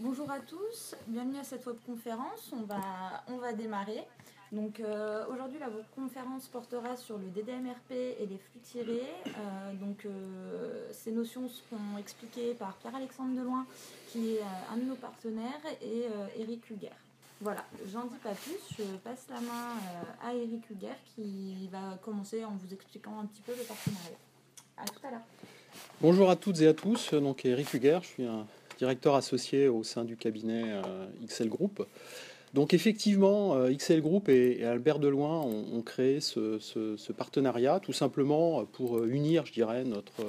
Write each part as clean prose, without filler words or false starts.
Bonjour à tous, bienvenue à cette webconférence. On va démarrer. Donc aujourd'hui la webconférence portera sur le DDMRP et les flux tirés. Ces notions seront expliquées par Pierre-Alexandre Deloin, qui est un de nos partenaires, et Eric Huguer. Voilà, j'en dis pas plus, je passe la main à Eric Huguer qui va commencer en vous expliquant un petit peu le partenariat. À tout à l'heure. Bonjour à toutes et à tous, donc Eric Huguer, je suis un directeur associé au sein du cabinet XL Group. Donc effectivement, XL Group et Albert Deloin ont créé ce partenariat tout simplement pour unir, je dirais, notre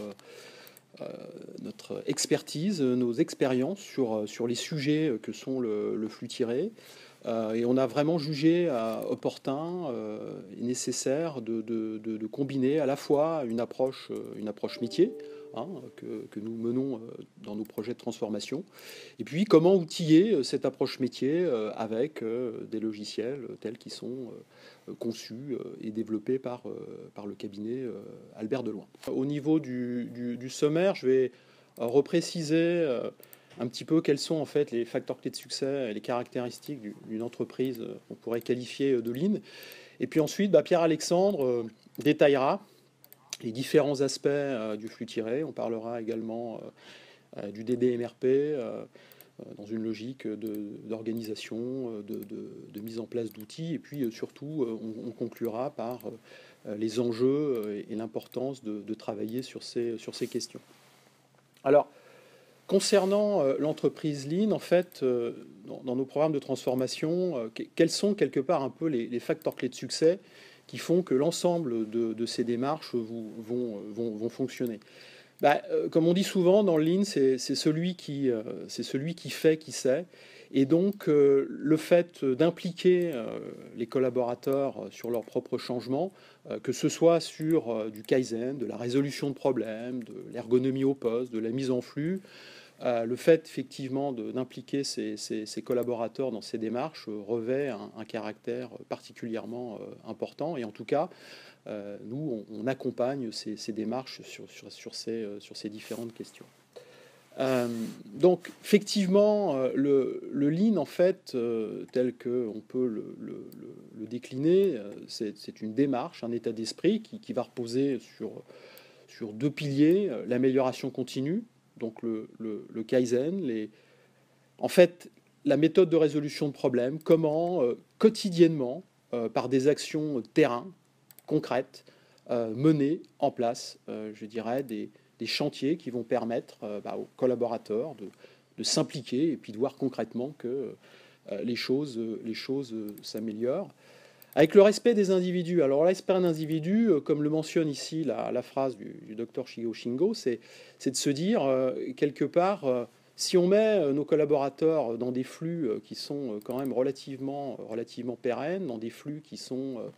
expertise, nos expériences sur les sujets que sont le flux tiré. Et on a vraiment jugé opportun et nécessaire de combiner à la fois une approche métier, hein, que nous menons dans nos projets de transformation, et puis comment outiller cette approche métier avec des logiciels tels qu'ils sont conçus et développés par le cabinet Albert Deloin. Au niveau du sommaire, je vais repréciser un petit peu quels sont en fait les facteurs clés de succès et les caractéristiques d'une entreprise qu'on pourrait qualifier de lean. Et puis ensuite, Pierre-Alexandre détaillera les différents aspects du flux tiré. On parlera également du DDMRP dans une logique d'organisation, de mise en place d'outils. Et puis surtout, on conclura par les enjeux et l'importance de travailler sur ces questions. Alors, concernant l'entreprise Lean, en fait, dans nos programmes de transformation, quels sont quelque part un peu les facteurs clés de succès qui font que l'ensemble de ces démarches vont fonctionner? Comme on dit souvent dans le Lean, c'est celui qui fait qui sait. Et donc, le fait d'impliquer les collaborateurs sur leurs propres changements, que ce soit sur du Kaizen, de la résolution de problèmes, de l'ergonomie au poste, de la mise en flux, le fait effectivement d'impliquer ces collaborateurs dans ces démarches revêt un caractère particulièrement important. Et en tout cas, nous, on accompagne ces démarches sur ces différentes questions. Donc, effectivement, le Lean, en fait, tel qu'on peut le décliner, c'est une démarche, un état d'esprit qui va reposer sur deux piliers, l'amélioration continue, donc le Kaizen, en fait, la méthode de résolution de problèmes, comment quotidiennement, par des actions terrain, concrètes, mener en place, je dirais, des chantiers qui vont permettre aux collaborateurs de s'impliquer et puis de voir concrètement que les choses s'améliorent. Avec le respect des individus. Alors, le respect d'un individu, comme le mentionne ici la phrase du docteur Shigeru Shingo, c'est de se dire, quelque part, si on met nos collaborateurs dans des flux qui sont quand même relativement pérennes, dans des flux qui sont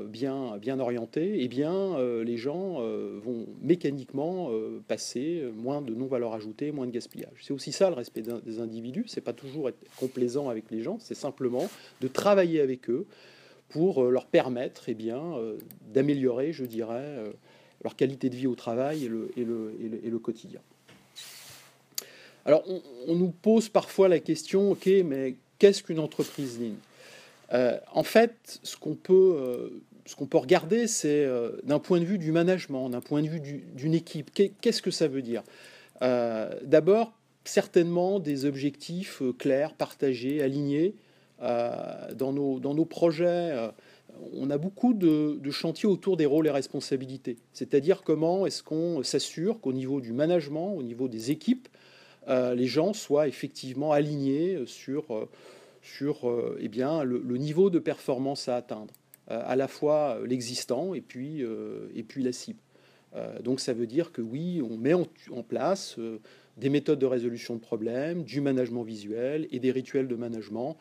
bien orientés, eh bien, les gens vont mécaniquement passer moins de non-valeur ajoutée, moins de gaspillage. C'est aussi ça le respect des individus. C'est pas toujours être complaisant avec les gens, c'est simplement de travailler avec eux pour leur permettre d'améliorer, je dirais, leur qualité de vie au travail et le quotidien. Alors, on nous pose parfois la question, ok, mais qu'est-ce qu'une entreprise Lean? En fait, ce qu'on peut regarder, c'est d'un point de vue du management, d'un point de vue d'une équipe. Qu'est-ce que ça veut dire? D'abord, certainement des objectifs clairs, partagés, alignés. Dans nos projets, on a beaucoup de chantiers autour des rôles et responsabilités. C'est-à-dire comment est-ce qu'on s'assure qu'au niveau du management, au niveau des équipes, les gens soient effectivement alignés sur le niveau de performance à atteindre, à la fois l'existant et puis la cible. Donc ça veut dire que oui, on met en place des méthodes de résolution de problèmes, du management visuel et des rituels de management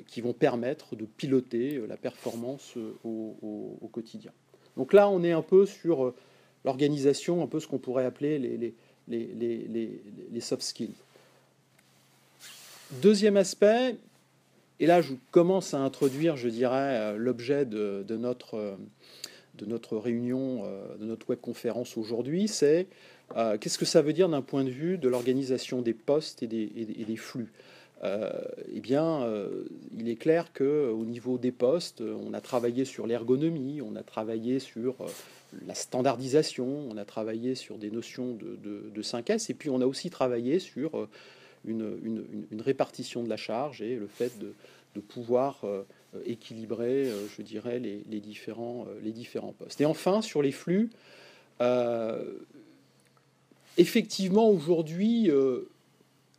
qui vont permettre de piloter la performance au quotidien. Donc là, on est un peu sur l'organisation, un peu ce qu'on pourrait appeler les soft skills. Deuxième aspect, et là je commence à introduire, je dirais, l'objet de notre réunion, de notre webconférence aujourd'hui, c'est qu'est-ce que ça veut dire d'un point de vue de l'organisation des postes et des flux. Eh bien, il est clair qu'au niveau des postes, on a travaillé sur l'ergonomie, on a travaillé sur la standardisation, on a travaillé sur des notions de 5S, et puis on a aussi travaillé sur une répartition de la charge et le fait de pouvoir équilibrer, je dirais, les différents postes. Et enfin, sur les flux, effectivement, aujourd'hui,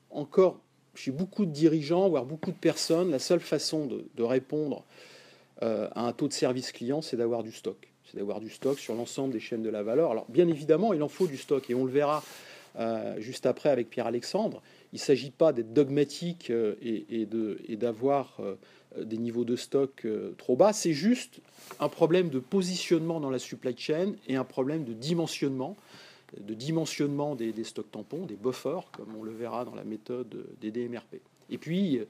encore chez beaucoup de dirigeants, voire beaucoup de personnes, la seule façon de répondre à un taux de service client, c'est d'avoir du stock. C'est d'avoir du stock sur l'ensemble des chaînes de la valeur. Alors, bien évidemment, il en faut du stock, et on le verra juste après avec Pierre-Alexandre. Il ne s'agit pas d'être dogmatique et d'avoir des niveaux de stock trop bas. C'est juste un problème de positionnement dans la supply chain et un problème de dimensionnement des stocks tampons, des buffers, comme on le verra dans la méthode des DMRP. Et puis,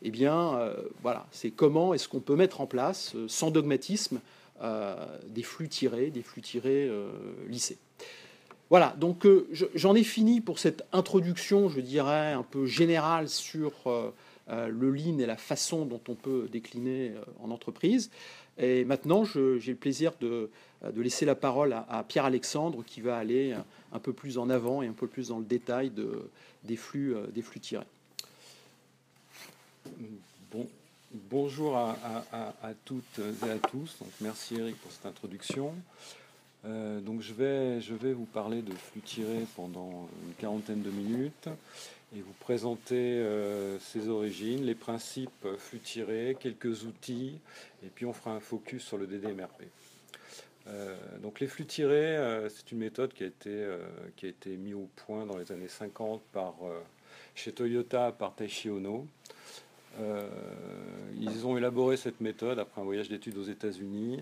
eh bien, voilà, c'est comment est-ce qu'on peut mettre en place, sans dogmatisme, des flux tirés lissés. Voilà, donc j'en ai fini pour cette introduction, je dirais, un peu générale sur le lean et la façon dont on peut décliner en entreprise. Et maintenant, j'ai le plaisir de laisser la parole à Pierre-Alexandre qui va aller un peu plus en avant et un peu plus dans le détail des flux tirés. Bonjour à toutes et à tous. Donc, merci Eric pour cette introduction. Donc je vais vous parler de flux tirés pendant une quarantaine de minutes et vous présenter ses origines, les principes flux tirés, quelques outils, et puis on fera un focus sur le DDMRP. Donc les flux tirés, c'est une méthode qui a été mise au point dans les années 50 chez Toyota par Taishi Ohno. Ils ont élaboré cette méthode après un voyage d'études aux États-Unis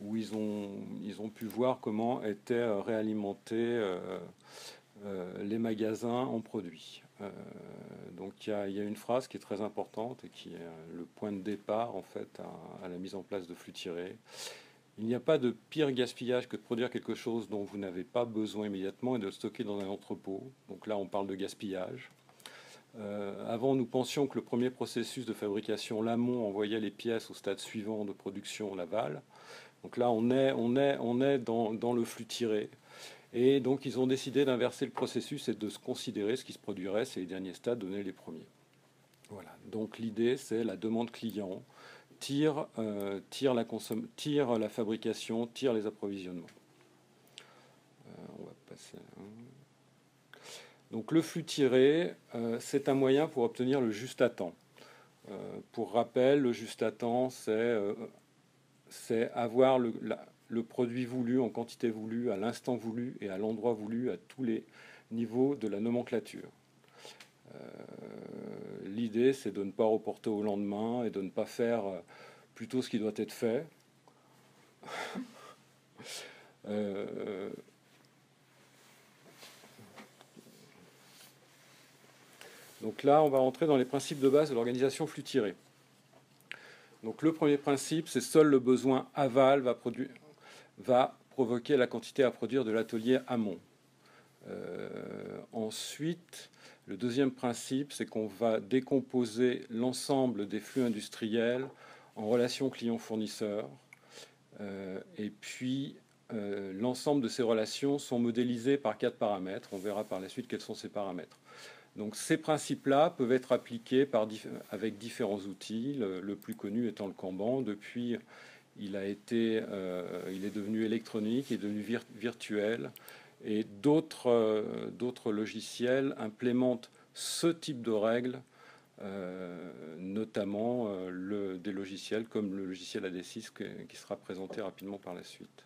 où ils ont pu voir comment étaient réalimentés les magasins en produits. Donc il y a une phrase qui est très importante et qui est le point de départ en fait à la mise en place de flux tirés. Il n'y a pas de pire gaspillage que de produire quelque chose dont vous n'avez pas besoin immédiatement et de le stocker dans un entrepôt. Donc là, on parle de gaspillage. Avant, nous pensions que le premier processus de fabrication, l'amont, envoyait les pièces au stade suivant de production, l'aval. Donc là, on est dans le flux tiré. Et donc, ils ont décidé d'inverser le processus et de se considérer ce qui se produirait, c'est les derniers stades, donner les premiers. Voilà. Donc l'idée, c'est la demande client, tire la fabrication, tire les approvisionnements. On va passer. Donc le flux tiré, c'est un moyen pour obtenir le juste à temps. Pour rappel, le juste à temps, c'est avoir le produit voulu en quantité voulue, à l'instant voulu et à l'endroit voulu, à tous les niveaux de la nomenclature. L'idée, c'est de ne pas reporter au lendemain et de ne pas faire plutôt ce qui doit être fait. Donc là, on va rentrer dans les principes de base de l'organisation flux tiré. Donc le premier principe, c'est seul le besoin aval va provoquer la quantité à produire de l'atelier amont. Ensuite, le deuxième principe, c'est qu'on va décomposer l'ensemble des flux industriels en relations client-fournisseur. Et puis, l'ensemble de ces relations sont modélisées par 4 paramètres. On verra par la suite quels sont ces paramètres. Donc ces principes-là peuvent être appliqués avec différents outils, le plus connu étant le Kanban. Depuis, il est devenu électronique, il est devenu virtuel, et d'autres logiciels implémentent ce type de règles, notamment des logiciels comme le logiciel AD6 qui sera présenté rapidement par la suite.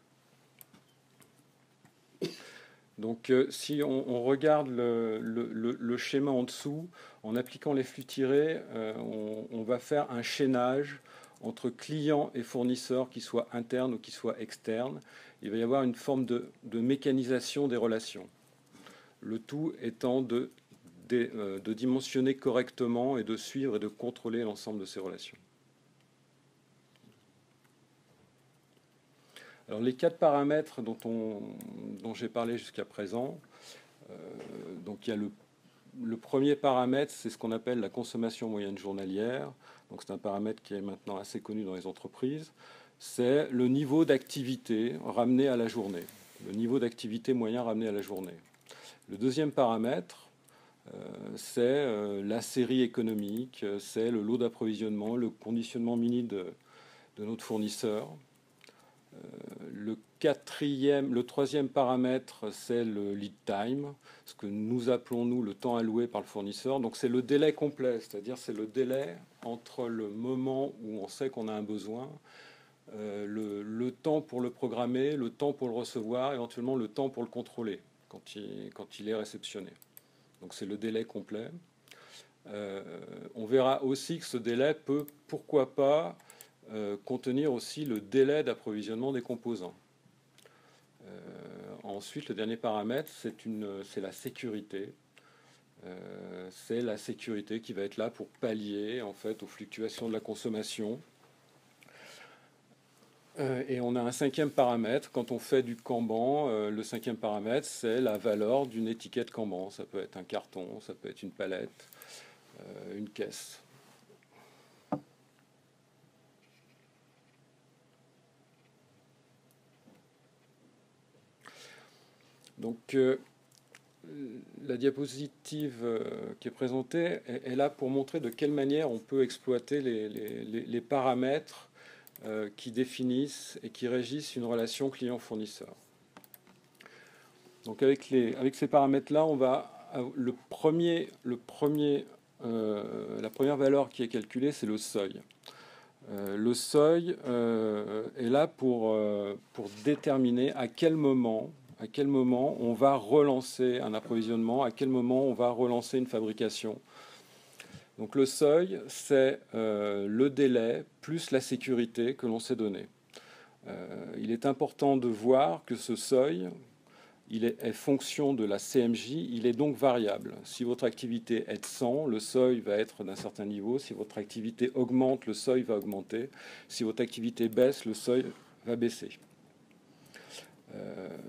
Donc si on regarde le schéma en dessous, en appliquant les flux tirés, on va faire un chaînage entre clients et fournisseurs, qui soient internes ou qui soient externes. Il va y avoir une forme de mécanisation des relations. Le tout étant de dimensionner correctement et de suivre et de contrôler l'ensemble de ces relations. Alors les 4 paramètres dont j'ai parlé jusqu'à présent, donc il y a le premier paramètre, c'est ce qu'on appelle la consommation moyenne journalière. Donc c'est un paramètre qui est maintenant assez connu dans les entreprises. C'est le niveau d'activité ramené à la journée, le niveau d'activité moyen ramené à la journée. Le deuxième paramètre, c'est la série économique, c'est le lot d'approvisionnement, le conditionnement mini de notre fournisseur. Le troisième paramètre, c'est le lead time, ce que nous appelons, nous, le temps alloué par le fournisseur. Donc c'est le délai complet, c'est-à-dire c'est le délai entre le moment où on sait qu'on a un besoin, le temps pour le programmer, le temps pour le recevoir, éventuellement le temps pour le contrôler quand il est réceptionné. Donc c'est le délai complet. On verra aussi que ce délai peut, pourquoi pas, contenir aussi le délai d'approvisionnement des composants. Ensuite, le dernier paramètre, c'est la sécurité. C'est la sécurité qui va être là pour pallier en fait aux fluctuations de la consommation. Et on a un cinquième paramètre. Quand on fait du Kanban, le cinquième paramètre, c'est la valeur d'une étiquette Kanban. Ça peut être un carton, ça peut être une palette, une caisse. Donc, la diapositive qui est présentée est là pour montrer de quelle manière on peut exploiter les paramètres qui définissent et qui régissent une relation client-fournisseur. Donc avec ces paramètres-là, on va la première valeur qui est calculée, c'est le seuil. Le seuil est là pour déterminer à quel moment on va relancer un approvisionnement, à quel moment on va relancer une fabrication. Donc le seuil, c'est le délai plus la sécurité que l'on s'est donné. Il est important de voir que ce seuil, il est fonction de la CMJ, il est donc variable. Si votre activité est de 100, le seuil va être d'un certain niveau. Si votre activité augmente, le seuil va augmenter. Si votre activité baisse, le seuil va baisser.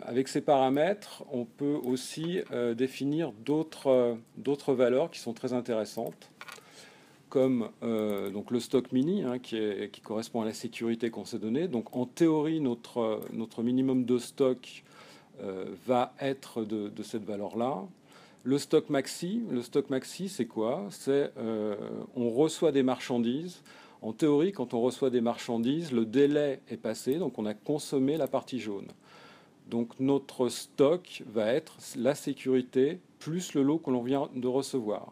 Avec ces paramètres, on peut aussi définir d'autres valeurs qui sont très intéressantes, comme donc le stock mini, hein, qui correspond à la sécurité qu'on s'est donnée. Donc en théorie, notre minimum de stock va être de cette valeur-là. Le stock maxi, c'est quoi? C'est on reçoit des marchandises. En théorie, quand on reçoit des marchandises, le délai est passé, donc on a consommé la partie jaune. Donc notre stock va être la sécurité plus le lot que l'on vient de recevoir.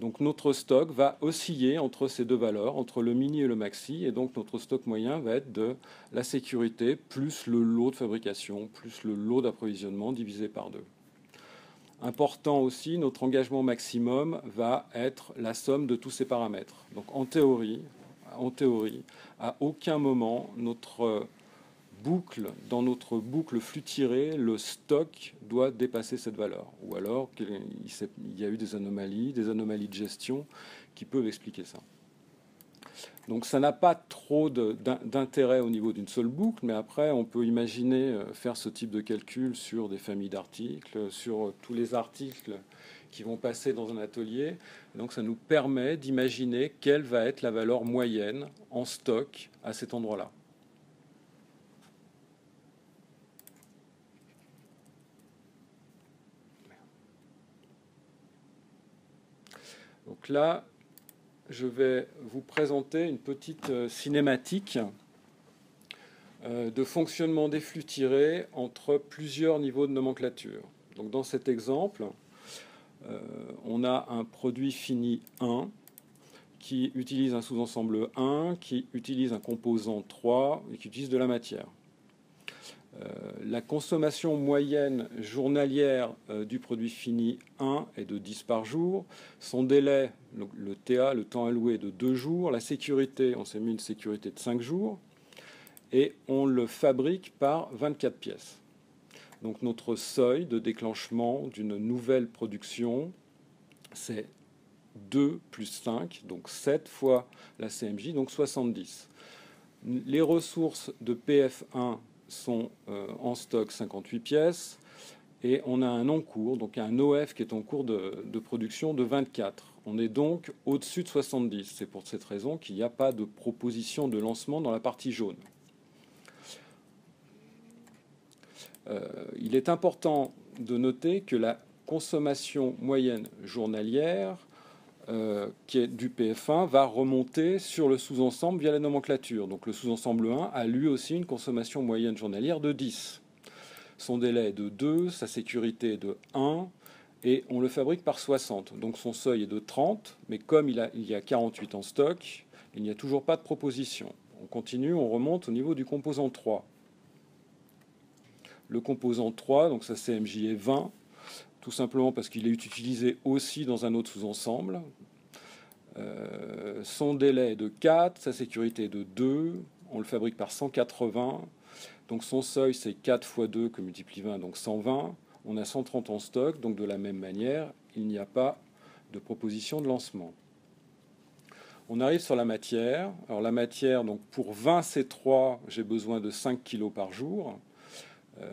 Donc notre stock va osciller entre ces deux valeurs, entre le mini et le maxi, et donc notre stock moyen va être de la sécurité plus le lot de fabrication, plus le lot d'approvisionnement divisé par 2. Important aussi, notre engagement maximum va être la somme de tous ces paramètres. Donc en théorie, à aucun moment dans notre boucle flux tiré, le stock doit dépasser cette valeur. Ou alors il y a eu des anomalies de gestion qui peuvent expliquer ça. Donc ça n'a pas trop d'intérêt au niveau d'une seule boucle, mais après on peut imaginer faire ce type de calcul sur des familles d'articles, sur tous les articles qui vont passer dans un atelier. Donc ça nous permet d'imaginer quelle va être la valeur moyenne en stock à cet endroit-là. Donc là, je vais vous présenter une petite cinématique de fonctionnement des flux tirés entre plusieurs niveaux de nomenclature. Donc dans cet exemple, on a un produit fini 1 qui utilise un sous-ensemble 1, qui utilise un composant 3 et qui utilise de la matière. La consommation moyenne journalière du produit fini 1 est de 10 par jour. Son délai, le TA, le temps alloué, est de 2 jours. La sécurité, on s'est mis une sécurité de 5 jours. Et on le fabrique par 24 pièces. Donc notre seuil de déclenchement d'une nouvelle production, c'est 2 plus 5, donc 7 fois la CMJ, donc 70. Les ressources de PF1 sont en stock 58 pièces et on a un en-cours, donc un OF qui est en cours de production de 24. On est donc au-dessus de 70. C'est pour cette raison qu'il n'y a pas de proposition de lancement dans la partie jaune. Il est important de noter que la consommation moyenne journalière qui est du PF1 va remonter sur le sous-ensemble via la nomenclature. Donc le sous-ensemble 1 a lui aussi une consommation moyenne journalière de 10. Son délai est de 2, sa sécurité est de 1, et on le fabrique par 60. Donc son seuil est de 30, mais comme il y a 48 en stock, il n'y a toujours pas de proposition. On continue, on remonte au niveau du composant 3. Le composant 3, donc sa CMJ est 20, tout simplement parce qu'il est utilisé aussi dans un autre sous-ensemble. Son délai est de 4, sa sécurité est de 2, on le fabrique par 180, donc son seuil c'est 4 fois 2 que multiplie 20, donc 120. On a 130 en stock, donc de la même manière, il n'y a pas de proposition de lancement. On arrive sur la matière. Alors la matière, donc pour 20 C3, j'ai besoin de 5 kg par jour.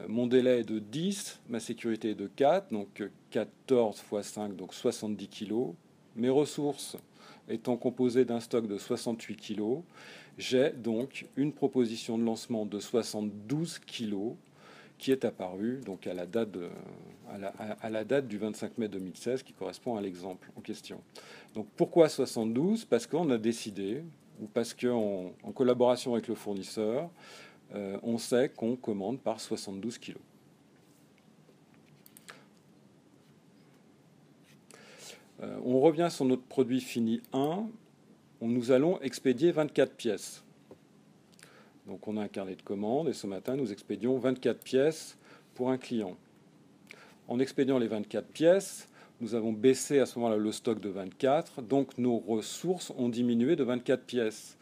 Mon délai est de 10, ma sécurité est de 4, donc 14 fois 5, donc 70 kg. Mes ressources étant composées d'un stock de 68 kg, j'ai donc une proposition de lancement de 72 kg qui est apparue donc à la date du 25 mai 2016, qui correspond à l'exemple en question. Donc pourquoi 72 ? Parce qu'on a décidé, ou parce qu'en collaboration avec le fournisseur, on sait qu'on commande par 72 kg. On revient sur notre produit fini 1. Nous allons expédier 24 pièces. Donc on a un carnet de commandes et ce matin, nous expédions 24 pièces pour un client. En expédiant les 24 pièces, nous avons baissé à ce moment-là le stock de 24. Donc nos ressources ont diminué de 24 pièces.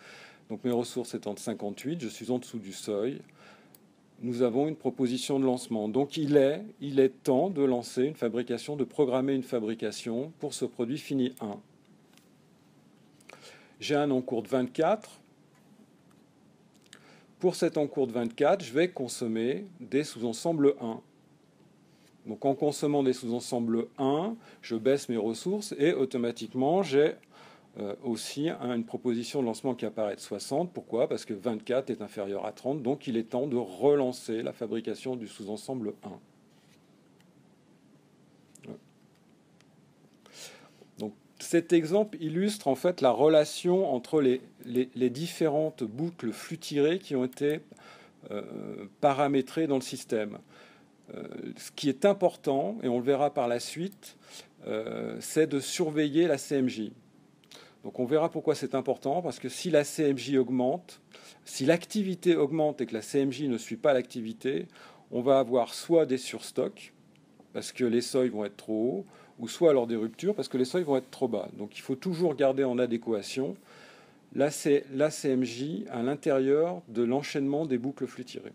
Donc mes ressources étant de 58, je suis en dessous du seuil. Nous avons une proposition de lancement. Donc il est temps de lancer une fabrication, de programmer une fabrication pour ce produit fini 1. J'ai un encours de 24. Pour cet encours de 24, je vais consommer des sous-ensembles 1. Donc en consommant des sous-ensembles 1, je baisse mes ressources et automatiquement j'ai aussi une proposition de lancement qui apparaît de 60. Pourquoi ? Parce que 24 est inférieur à 30, donc il est temps de relancer la fabrication du sous-ensemble 1. Donc cet exemple illustre en fait la relation entre les différentes boucles flux tirées qui ont été paramétrées dans le système. Ce qui est important, et on le verra par la suite, c'est de surveiller la CMJ. Donc on verra pourquoi c'est important, parce que si la CMJ augmente, si l'activité augmente et que la CMJ ne suit pas l'activité, on va avoir soit des surstocks, parce que les seuils vont être trop hauts, ou soit alors des ruptures, parce que les seuils vont être trop bas. Donc il faut toujours garder en adéquation la CMJ à l'intérieur de l'enchaînement des boucles flux tirées.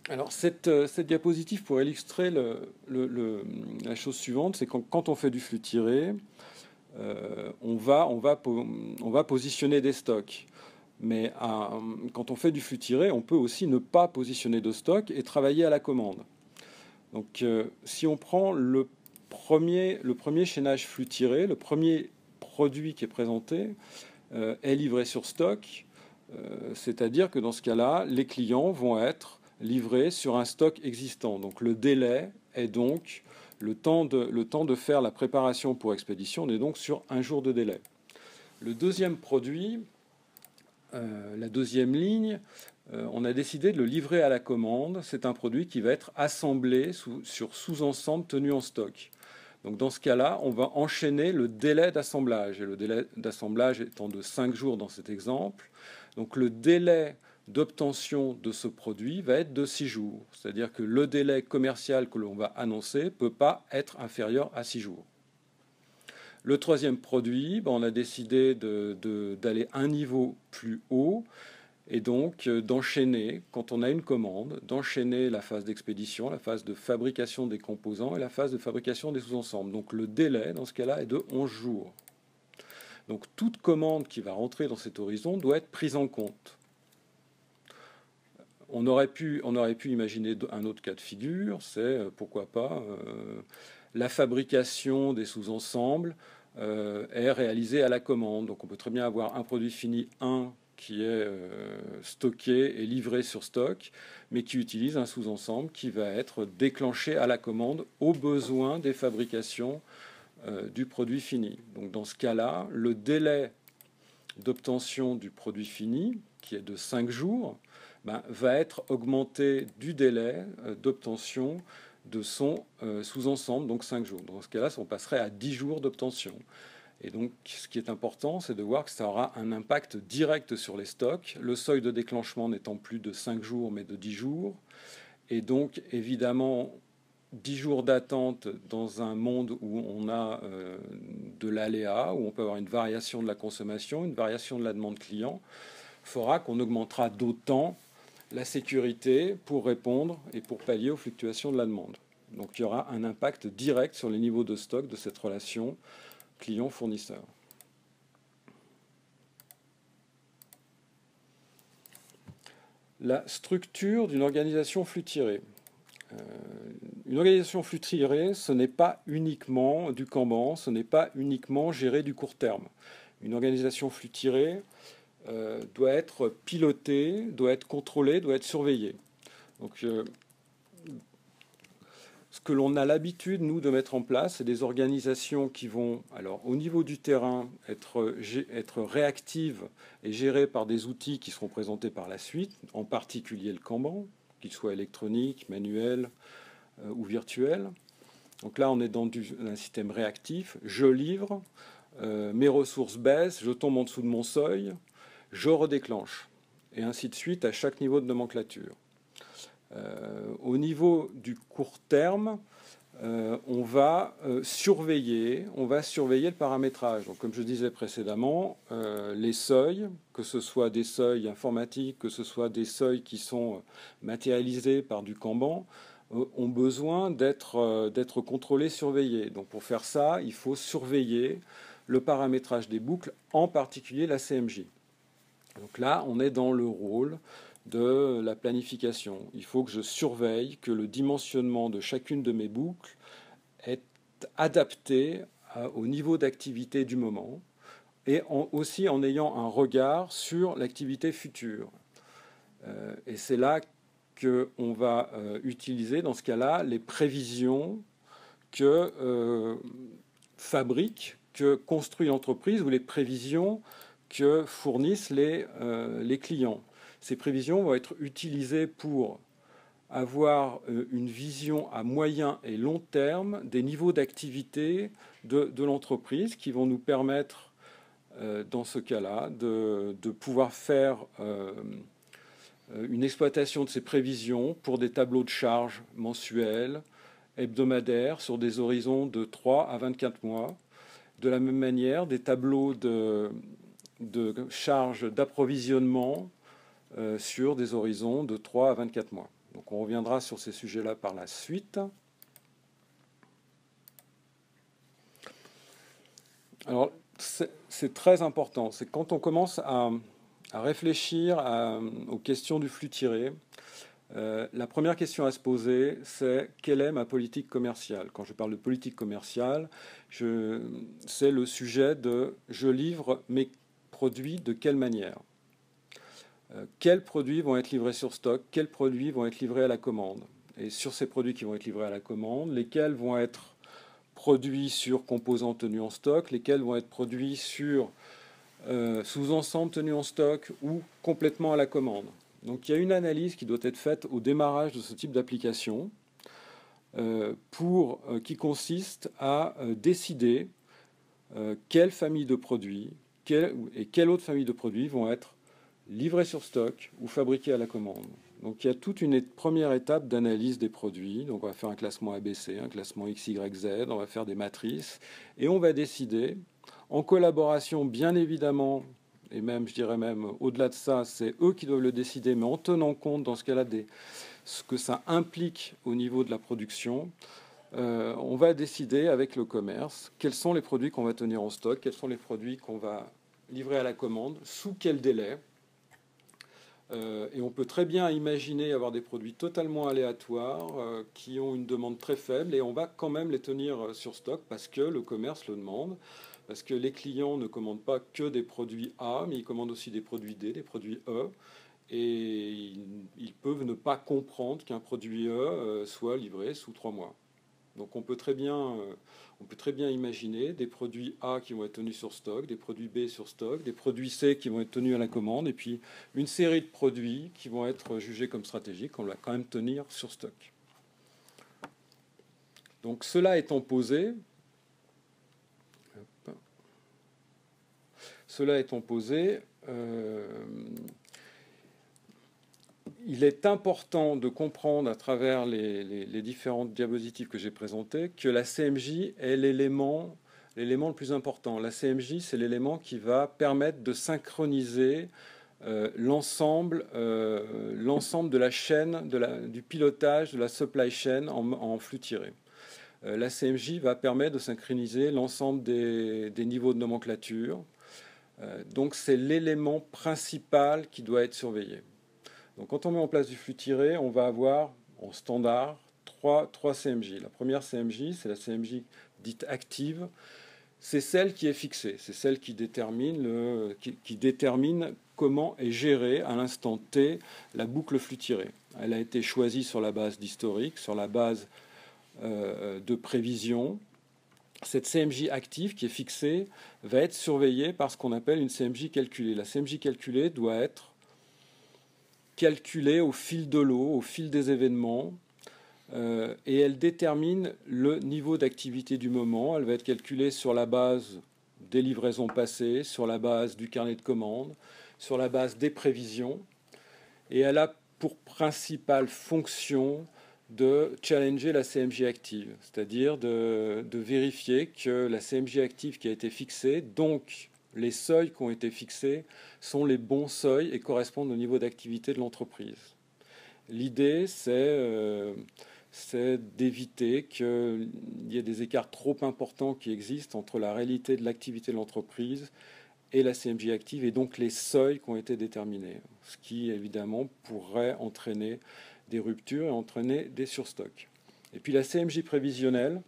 Alors cette diapositive pour illustrer la chose suivante, c'est quand on fait du flux tiré, on va positionner des stocks. Mais quand on fait du flux tiré, on peut aussi ne pas positionner de stock et travailler à la commande. Donc si on prend le premier chaînage flux tiré, le premier produit qui est présenté est livré sur stock, c'est-à-dire que dans ce cas-là, les clients vont être livré sur un stock existant. Donc le délai est donc le temps de faire la préparation pour expédition. On est donc sur un jour de délai. Le deuxième produit, la deuxième ligne, on a décidé de le livrer à la commande. C'est un produit qui va être assemblé sur sous-ensemble tenu en stock. Donc dans ce cas-là, on va enchaîner le délai d'assemblage. Et le délai d'assemblage étant de 5 jours dans cet exemple. Donc le délai d'obtention de ce produit va être de 6 jours. C'est-à-dire que le délai commercial que l'on va annoncer ne peut pas être inférieur à 6 jours. Le troisième produit, on a décidé d'aller un niveau plus haut et donc d'enchaîner, quand on a une commande, d'enchaîner la phase d'expédition, la phase de fabrication des composants et la phase de fabrication des sous-ensembles. Donc le délai, dans ce cas-là, est de 11 jours. Donc toute commande qui va rentrer dans cet horizon doit être prise en compte. On aurait pu imaginer un autre cas de figure, c'est, pourquoi pas, la fabrication des sous-ensembles est réalisée à la commande. Donc on peut très bien avoir un produit fini 1 qui est stocké et livré sur stock, mais qui utilise un sous-ensemble qui va être déclenché à la commande aux besoins des fabrications du produit fini. Donc dans ce cas-là, le délai d'obtention du produit fini, qui est de 5 jours, va être augmenté du délai d'obtention de son sous-ensemble, donc 5 jours. Dans ce cas-là, on passerait à 10 jours d'obtention. Et donc, ce qui est important, c'est de voir que ça aura un impact direct sur les stocks, le seuil de déclenchement n'étant plus de 5 jours, mais de 10 jours. Et donc, évidemment, 10 jours d'attente dans un monde où on a de l'aléa, où on peut avoir une variation de la consommation, une variation de la demande client, fera qu'on augmentera d'autant la sécurité pour répondre et pour pallier aux fluctuations de la demande. Donc il y aura un impact direct sur les niveaux de stock de cette relation client-fournisseur. La structure d'une organisation flux tiré. Une organisation flux tiré, ce n'est pas uniquement du Kanban, ce n'est pas uniquement gérer du court terme. Une organisation flux tiré doit être pilotée, doit être contrôlée, doit être surveillée. Donc, ce que l'on a l'habitude, nous, de mettre en place, c'est des organisations qui vont, alors, au niveau du terrain, être réactives et gérées par des outils qui seront présentés par la suite, en particulier le Kanban, qu'il soit électronique, manuel ou virtuel. Donc là, on est dans un système réactif. Je livre, mes ressources baissent, je tombe en dessous de mon seuil, je redéclenche, et ainsi de suite à chaque niveau de nomenclature. Au niveau du court terme, on va surveiller le paramétrage. Donc, comme je disais précédemment, les seuils, que ce soit des seuils informatiques, que ce soit des seuils qui sont matérialisés par du Kanban, ont besoin d'être contrôlés, surveillés. Donc pour faire ça, il faut surveiller le paramétrage des boucles, en particulier la CMJ. Donc là, on est dans le rôle de la planification. Il faut que je surveille que le dimensionnement de chacune de mes boucles est adapté au niveau d'activité du moment et aussi en ayant un regard sur l'activité future. Et c'est là qu'on va utiliser, dans ce cas-là, les prévisions que fabrique, que construit l'entreprise ou les prévisions que fournissent les clients. Ces prévisions vont être utilisées pour avoir une vision à moyen et long terme des niveaux d'activité de l'entreprise qui vont nous permettre, dans ce cas-là, de pouvoir faire une exploitation de ces prévisions pour des tableaux de charges mensuels, hebdomadaires, sur des horizons de 3 à 24 mois. De la même manière, des tableaux de charges d'approvisionnement sur des horizons de 3 à 24 mois. Donc on reviendra sur ces sujets-là par la suite. Alors c'est très important, c'est quand on commence à réfléchir aux questions du flux tiré, la première question à se poser, c'est quelle est ma politique commerciale? Quand je parle de politique commerciale, c'est le sujet de je livre mes produits de quelle manière? Quels produits vont être livrés sur stock? Quels produits vont être livrés à la commande? Et sur ces produits qui vont être livrés à la commande, lesquels vont être produits sur composants tenus en stock, lesquels vont être produits sur sous-ensemble tenus en stock ou complètement à la commande? Donc il y a une analyse qui doit être faite au démarrage de ce type d'application qui consiste à décider quelle famille de produits et quelle autre famille de produits vont être livrés sur stock ou fabriqués à la commande. Donc il y a toute une première étape d'analyse des produits. Donc on va faire un classement ABC, un classement XYZ, on va faire des matrices et on va décider, en collaboration bien évidemment, et même je dirais même au-delà de ça, c'est eux qui doivent le décider, mais en tenant compte dans ce cas-là ce que ça implique au niveau de la production, on va décider avec le commerce quels sont les produits qu'on va tenir en stock, quels sont les produits qu'on va livrer à la commande, sous quel délai. Et on peut très bien imaginer avoir des produits totalement aléatoires qui ont une demande très faible et on va quand même les tenir sur stock parce que le commerce le demande, parce que les clients ne commandent pas que des produits A, mais ils commandent aussi des produits D, des produits E. Et ils peuvent ne pas comprendre qu'un produit E soit livré sous 3 mois. Donc on peut très bien imaginer des produits A qui vont être tenus sur stock, des produits B sur stock, des produits C qui vont être tenus à la commande, et puis une série de produits qui vont être jugés comme stratégiques, qu'on va quand même tenir sur stock. Donc cela étant posé, il est important de comprendre à travers les différentes diapositives que j'ai présentées que la CMJ est l'élément le plus important. La CMJ, c'est l'élément qui va permettre de synchroniser l'ensemble de la chaîne, du pilotage de la supply chain en flux tiré. La CMJ va permettre de synchroniser l'ensemble des niveaux de nomenclature. Donc c'est l'élément principal qui doit être surveillé. Donc quand on met en place du flux tiré, on va avoir en standard trois CMJ. La première CMJ, c'est la CMJ dite active. C'est celle qui est fixée, c'est celle qui détermine comment est gérée à l'instant T la boucle flux tiré. Elle a été choisie sur la base d'historique, sur la base de prévision. Cette CMJ active qui est fixée va être surveillée par ce qu'on appelle une CMJ calculée. La CMJ calculée doit être calculée au fil de l'eau, au fil des événements, et elle détermine le niveau d'activité du moment. Elle va être calculée sur la base des livraisons passées, sur la base du carnet de commandes, sur la base des prévisions, et elle a pour principale fonction de challenger la CMJ active, c'est-à-dire de vérifier que la CMJ active qui a été fixée, donc les seuils qui ont été fixés, sont les bons seuils et correspondent au niveau d'activité de l'entreprise. L'idée, c'est d'éviter qu'il y ait des écarts trop importants qui existent entre la réalité de l'activité de l'entreprise et la CMJ active, et donc les seuils qui ont été déterminés, ce qui évidemment pourrait entraîner des ruptures et entraîner des surstocks. Et puis la CMJ prévisionnelle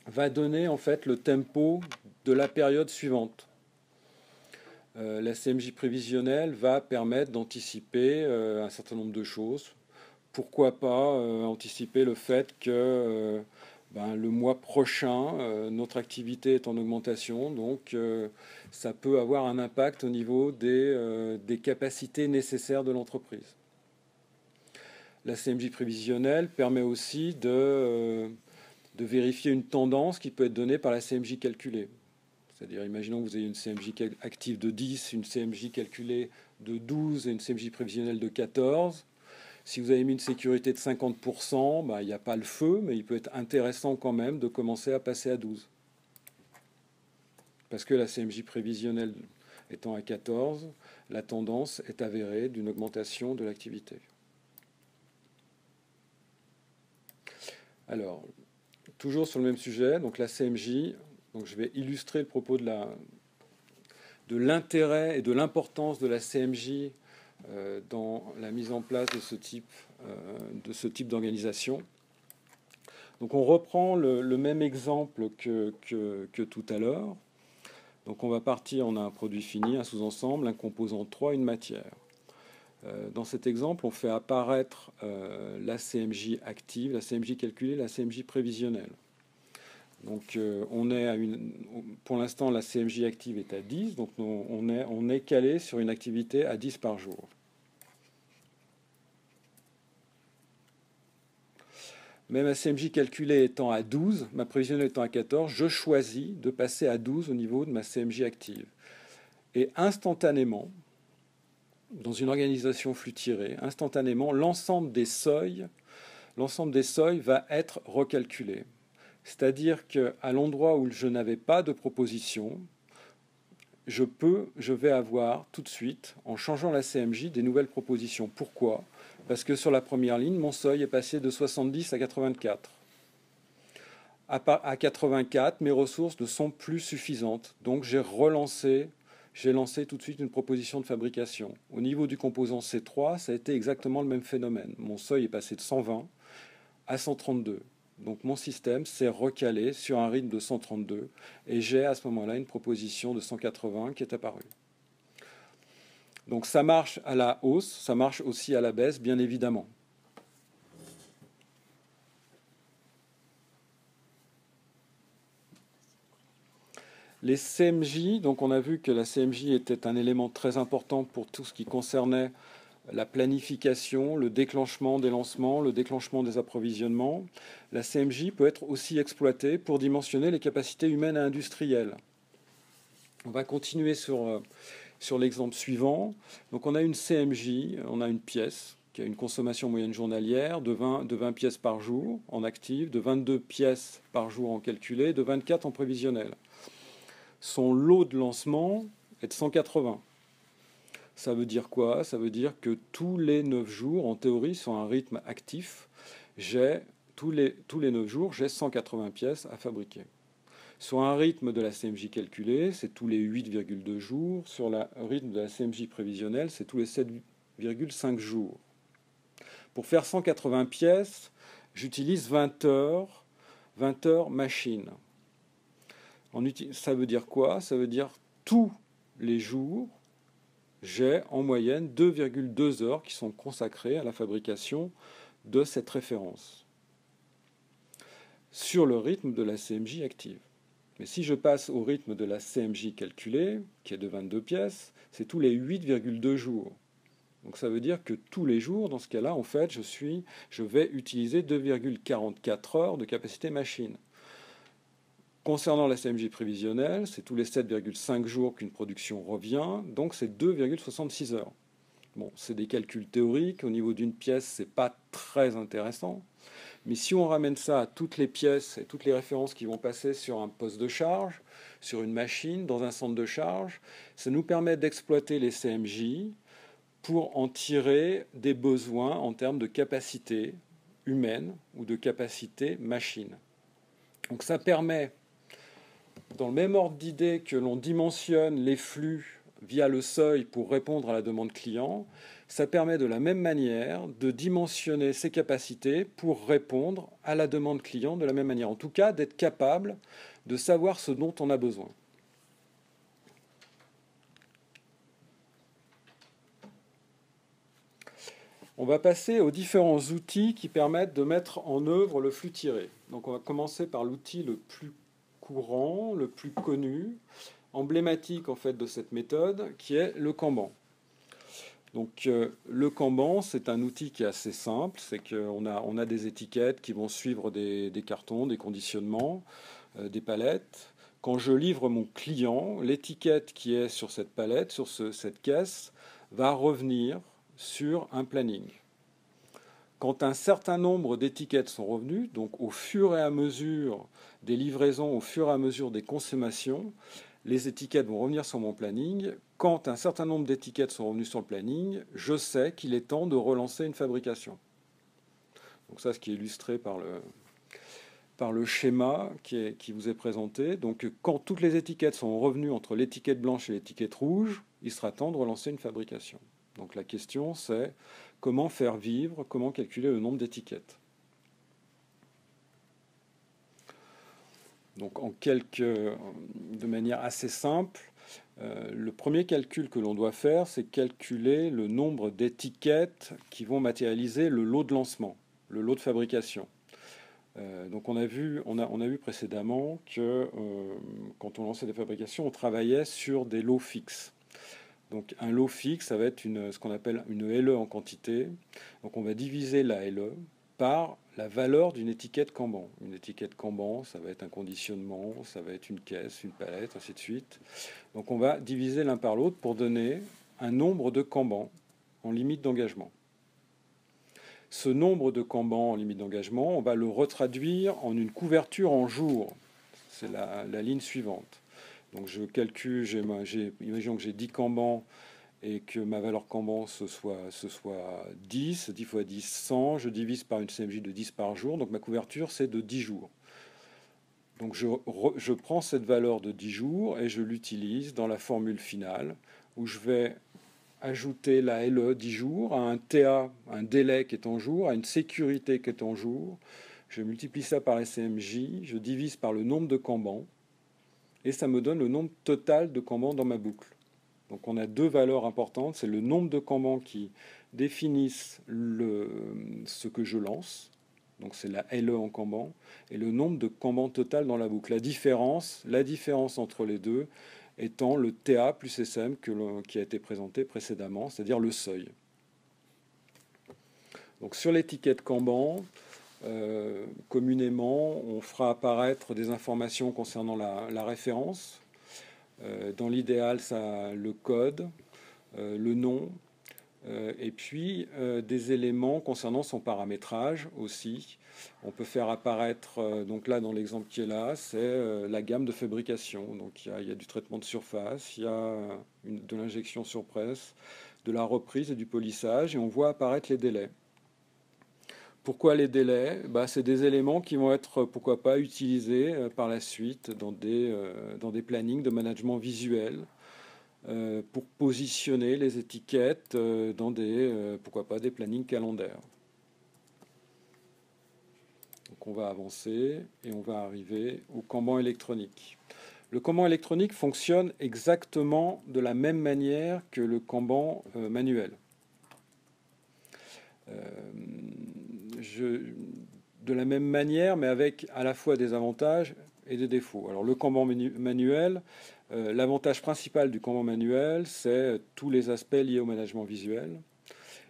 va donner en fait le tempo de la période suivante. La CMJ prévisionnelle va permettre d'anticiper un certain nombre de choses. Pourquoi pas anticiper le fait que le mois prochain, notre activité est en augmentation, donc ça peut avoir un impact au niveau des capacités nécessaires de l'entreprise. La CMJ prévisionnelle permet aussi de vérifier une tendance qui peut être donnée par la CMJ calculée. C'est-à-dire, imaginons que vous ayez une CMJ active de 10, une CMJ calculée de 12 et une CMJ prévisionnelle de 14. Si vous avez mis une sécurité de 50%, il n'y a pas le feu, mais il peut être intéressant quand même de commencer à passer à 12. Parce que la CMJ prévisionnelle étant à 14, la tendance est avérée d'une augmentation de l'activité. Alors, toujours sur le même sujet, donc la CMJ, donc je vais illustrer le propos de l'intérêt et de l'importance de la CMJ dans la mise en place de ce type d'organisation. Donc on reprend le même exemple que tout à l'heure. Donc on va partir, on a un produit fini, un sous-ensemble, un composant 3, une matière. Dans cet exemple, on fait apparaître la CMJ active, la CMJ calculée, la CMJ prévisionnelle. Donc pour l'instant, la CMJ active est à 10, donc on est calé sur une activité à 10 par jour. Même la CMJ calculée étant à 12, ma prévisionnelle étant à 14, je choisis de passer à 12 au niveau de ma CMJ active. Et instantanément, dans une organisation flux tiré, instantanément, l'ensemble des seuils va être recalculé. C'est-à-dire qu'à l'endroit où je n'avais pas de proposition, je vais avoir tout de suite, en changeant la CMJ, des nouvelles propositions. Pourquoi ? Parce que sur la première ligne, mon seuil est passé de 70 à 84. À 84, mes ressources ne sont plus suffisantes. Donc j'ai lancé tout de suite une proposition de fabrication. Au niveau du composant C3, ça a été exactement le même phénomène. Mon seuil est passé de 120 à 132. Donc mon système s'est recalé sur un rythme de 132 et j'ai à ce moment-là une proposition de 180 qui est apparue. Donc ça marche à la hausse, ça marche aussi à la baisse, bien évidemment. Les CMJ, donc on a vu que la CMJ était un élément très important pour tout ce qui concernait la planification, le déclenchement des lancements, le déclenchement des approvisionnements. La CMJ peut être aussi exploitée pour dimensionner les capacités humaines et industrielles. On va continuer sur l'exemple suivant. Donc on a une CMJ, on a une pièce qui a une consommation moyenne journalière de 20 pièces par jour en actif, de 22 pièces par jour en calculé, de 24 en prévisionnel. Son lot de lancement est de 180. Ça veut dire quoi? Ça veut dire que tous les 9 jours, en théorie, sur un rythme actif, tous les 9 jours, j'ai 180 pièces à fabriquer. Sur un rythme de la CMJ calculée, c'est tous les 8,2 jours. Sur le rythme de la CMJ prévisionnelle, c'est tous les 7,5 jours. Pour faire 180 pièces, j'utilise 20 heures machine. Ça veut dire quoi? Ça veut dire tous les jours, j'ai en moyenne 2,2 heures qui sont consacrées à la fabrication de cette référence sur le rythme de la CMJ active. Mais si je passe au rythme de la CMJ calculée, qui est de 22 pièces, c'est tous les 8,2 jours. Donc ça veut dire que tous les jours, dans ce cas-là, en fait, je vais utiliser 2,44 heures de capacité machine. Concernant la CMJ prévisionnelle, c'est tous les 7,5 jours qu'une production revient, donc c'est 2,66 heures. Bon, c'est des calculs théoriques, au niveau d'une pièce, c'est pas très intéressant, mais si on ramène ça à toutes les pièces et toutes les références qui vont passer sur un poste de charge, sur une machine, dans un centre de charge, ça nous permet d'exploiter les CMJ pour en tirer des besoins en termes de capacité humaine ou de capacité machine. Donc ça permet, dans le même ordre d'idée que l'on dimensionne les flux via le seuil pour répondre à la demande client, ça permet de la même manière de dimensionner ses capacités pour répondre à la demande client de la même manière. En tout cas, d'être capable de savoir ce dont on a besoin. On va passer aux différents outils qui permettent de mettre en œuvre le flux tiré. Donc on va commencer par l'outil le plus courant, le plus connu, emblématique en fait de cette méthode, qui est le Kanban. Donc le Kanban, c'est un outil qui est assez simple, c'est qu'on a des étiquettes qui vont suivre des cartons, des conditionnements, des palettes. Quand je livre mon client, l'étiquette qui est sur cette palette, sur cette caisse, va revenir sur un planning. Quand un certain nombre d'étiquettes sont revenues, donc au fur et à mesure des livraisons, au fur et à mesure des consommations, les étiquettes vont revenir sur mon planning. Quand un certain nombre d'étiquettes sont revenues sur le planning, je sais qu'il est temps de relancer une fabrication. Donc ça, ce qui est illustré par le schéma qui vous est présenté. Donc quand toutes les étiquettes sont revenues entre l'étiquette blanche et l'étiquette rouge, il sera temps de relancer une fabrication. Donc la question, c'est comment faire vivre, comment calculer le nombre d'étiquettes. Donc de manière assez simple, le premier calcul que l'on doit faire, c'est calculer le nombre d'étiquettes qui vont matérialiser le lot de lancement, le lot de fabrication. Donc on a vu précédemment que quand on lançait des fabrications, on travaillait sur des lots fixes. Donc un lot fixe, ça va être ce qu'on appelle une LE en quantité. Donc on va diviser la LE par la valeur d'une étiquette Kanban. Une étiquette Kanban, ça va être un conditionnement, ça va être une caisse, une palette, ainsi de suite. Donc on va diviser l'un par l'autre pour donner un nombre de Kanban en limite d'engagement. Ce nombre de Kanban en limite d'engagement, on va le retraduire en une couverture en jours. C'est la ligne suivante. Donc je calcule, imaginons que j'ai 10 Kanban et que ma valeur Kanban ce soit 10, 10 fois 10, 100, je divise par une CMJ de 10 par jour, donc ma couverture c'est de 10 jours. Donc je prends cette valeur de 10 jours et je l'utilise dans la formule finale où je vais ajouter la LE 10 jours à un TA, un délai qui est en jour, à une sécurité qui est en jour. Je multiplie ça par SMJ, je divise par le nombre de Kanban et ça me donne le nombre total de Kanban dans ma boucle. Donc on a deux valeurs importantes, c'est le nombre de Kanban qui définissent ce que je lance, donc c'est la LE en Kanban, et le nombre de Kanban total dans la boucle. La différence entre les deux étant le TA plus SM qui a été présenté précédemment, c'est-à-dire le seuil. Donc sur l'étiquette Kanban, communément, on fera apparaître des informations concernant la référence. Dans l'idéal, ça le code, le nom, et puis des éléments concernant son paramétrage aussi. On peut faire apparaître, donc là dans l'exemple qui est là, c'est la gamme de fabrication. Donc il y a du traitement de surface, il y a de l'injection sur presse, de la reprise et du polissage, et on voit apparaître les délais. Pourquoi les délais? C'est des éléments qui vont être, pourquoi pas, utilisés par la suite dans des plannings de management visuel pour positionner les étiquettes dans pourquoi pas, des plannings calendaires. Donc on va avancer et on va arriver au Kanban électronique. Le Kanban électronique fonctionne exactement de la même manière que le Kanban manuel. De la même manière, mais avec à la fois des avantages et des défauts. Alors le Kanban manuel, l'avantage principal du Kanban manuel, c'est tous les aspects liés au management visuel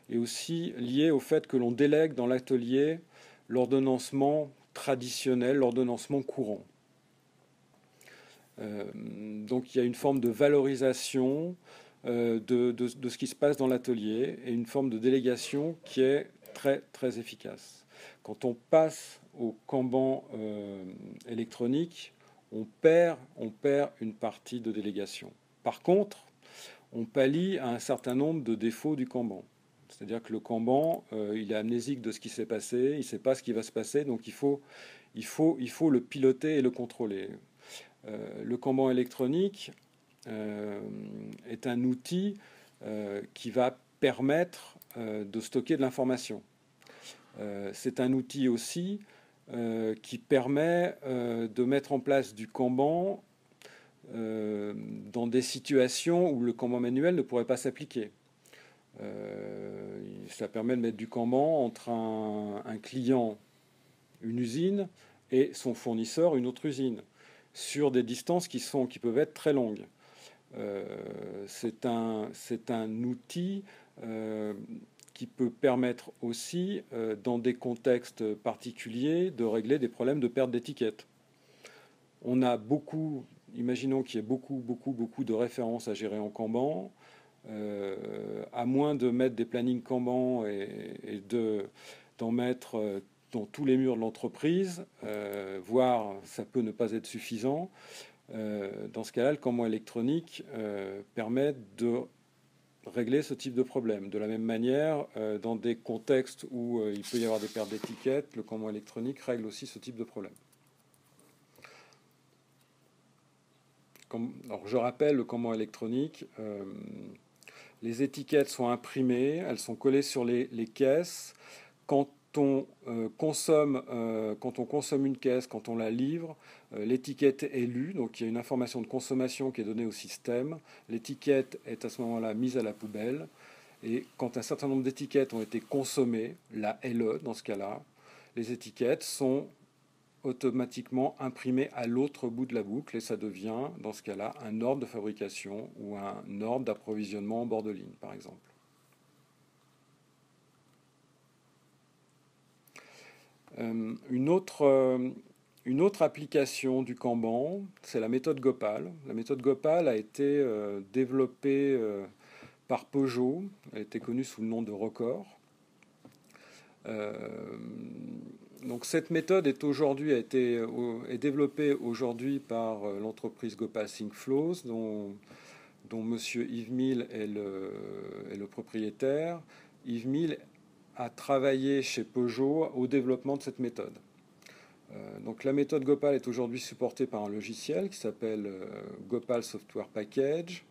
et aussi liés au fait que l'on délègue dans l'atelier l'ordonnancement traditionnel, l'ordonnancement courant. Donc il y a une forme de valorisation de ce qui se passe dans l'atelier et une forme de délégation qui est très, très efficace. Quand on passe au Kanban électronique, on perd une partie de délégation. Par contre, on pallie à un certain nombre de défauts du Kanban. C'est-à-dire que le Kanban, il est amnésique de ce qui s'est passé, il ne sait pas ce qui va se passer, donc il faut le piloter et le contrôler. Le Kanban électronique est un outil qui va permettre de stocker de l'information. C'est un outil aussi qui permet de mettre en place du Kanban dans des situations où le Kanban manuel ne pourrait pas s'appliquer. Ça permet de mettre du Kanban entre un client, une usine, et son fournisseur, une autre usine, sur des distances qui peuvent être très longues. C'est un outil qui peut permettre aussi, dans des contextes particuliers, de régler des problèmes de perte d'étiquette. On a imaginons qu'il y ait beaucoup de références à gérer en Kanban. À moins de mettre des plannings Kanban et d'en mettre dans tous les murs de l'entreprise, voire ça peut ne pas être suffisant. Dans ce cas-là, le Kanban électronique permet de régler ce type de problème. De la même manière, dans des contextes où il peut y avoir des pertes d'étiquettes, le Kanban électronique règle aussi ce type de problème. Alors, je rappelle le Kanban électronique. Les étiquettes sont imprimées, elles sont collées sur les caisses. Quand on consomme une caisse, quand on la livre, l'étiquette est lue, donc il y a une information de consommation qui est donnée au système. L'étiquette est à ce moment-là mise à la poubelle. Et quand un certain nombre d'étiquettes ont été consommées, la LE dans ce cas-là, les étiquettes sont automatiquement imprimées à l'autre bout de la boucle et ça devient, dans ce cas-là, un ordre de fabrication ou un ordre d'approvisionnement en bord de ligne, par exemple. Une autre application du Kanban, c'est la méthode Gopal. La méthode Gopal a été développée par Peugeot. Elle a été connue sous le nom de Record. Donc cette méthode est développée aujourd'hui par l'entreprise Gopal ThinkFlows, dont M. Yves Mille est le propriétaire. Yves Mille a travaillé chez Peugeot au développement de cette méthode. Donc la méthode Gopal est aujourd'hui supportée par un logiciel qui s'appelle Gopal Software Package.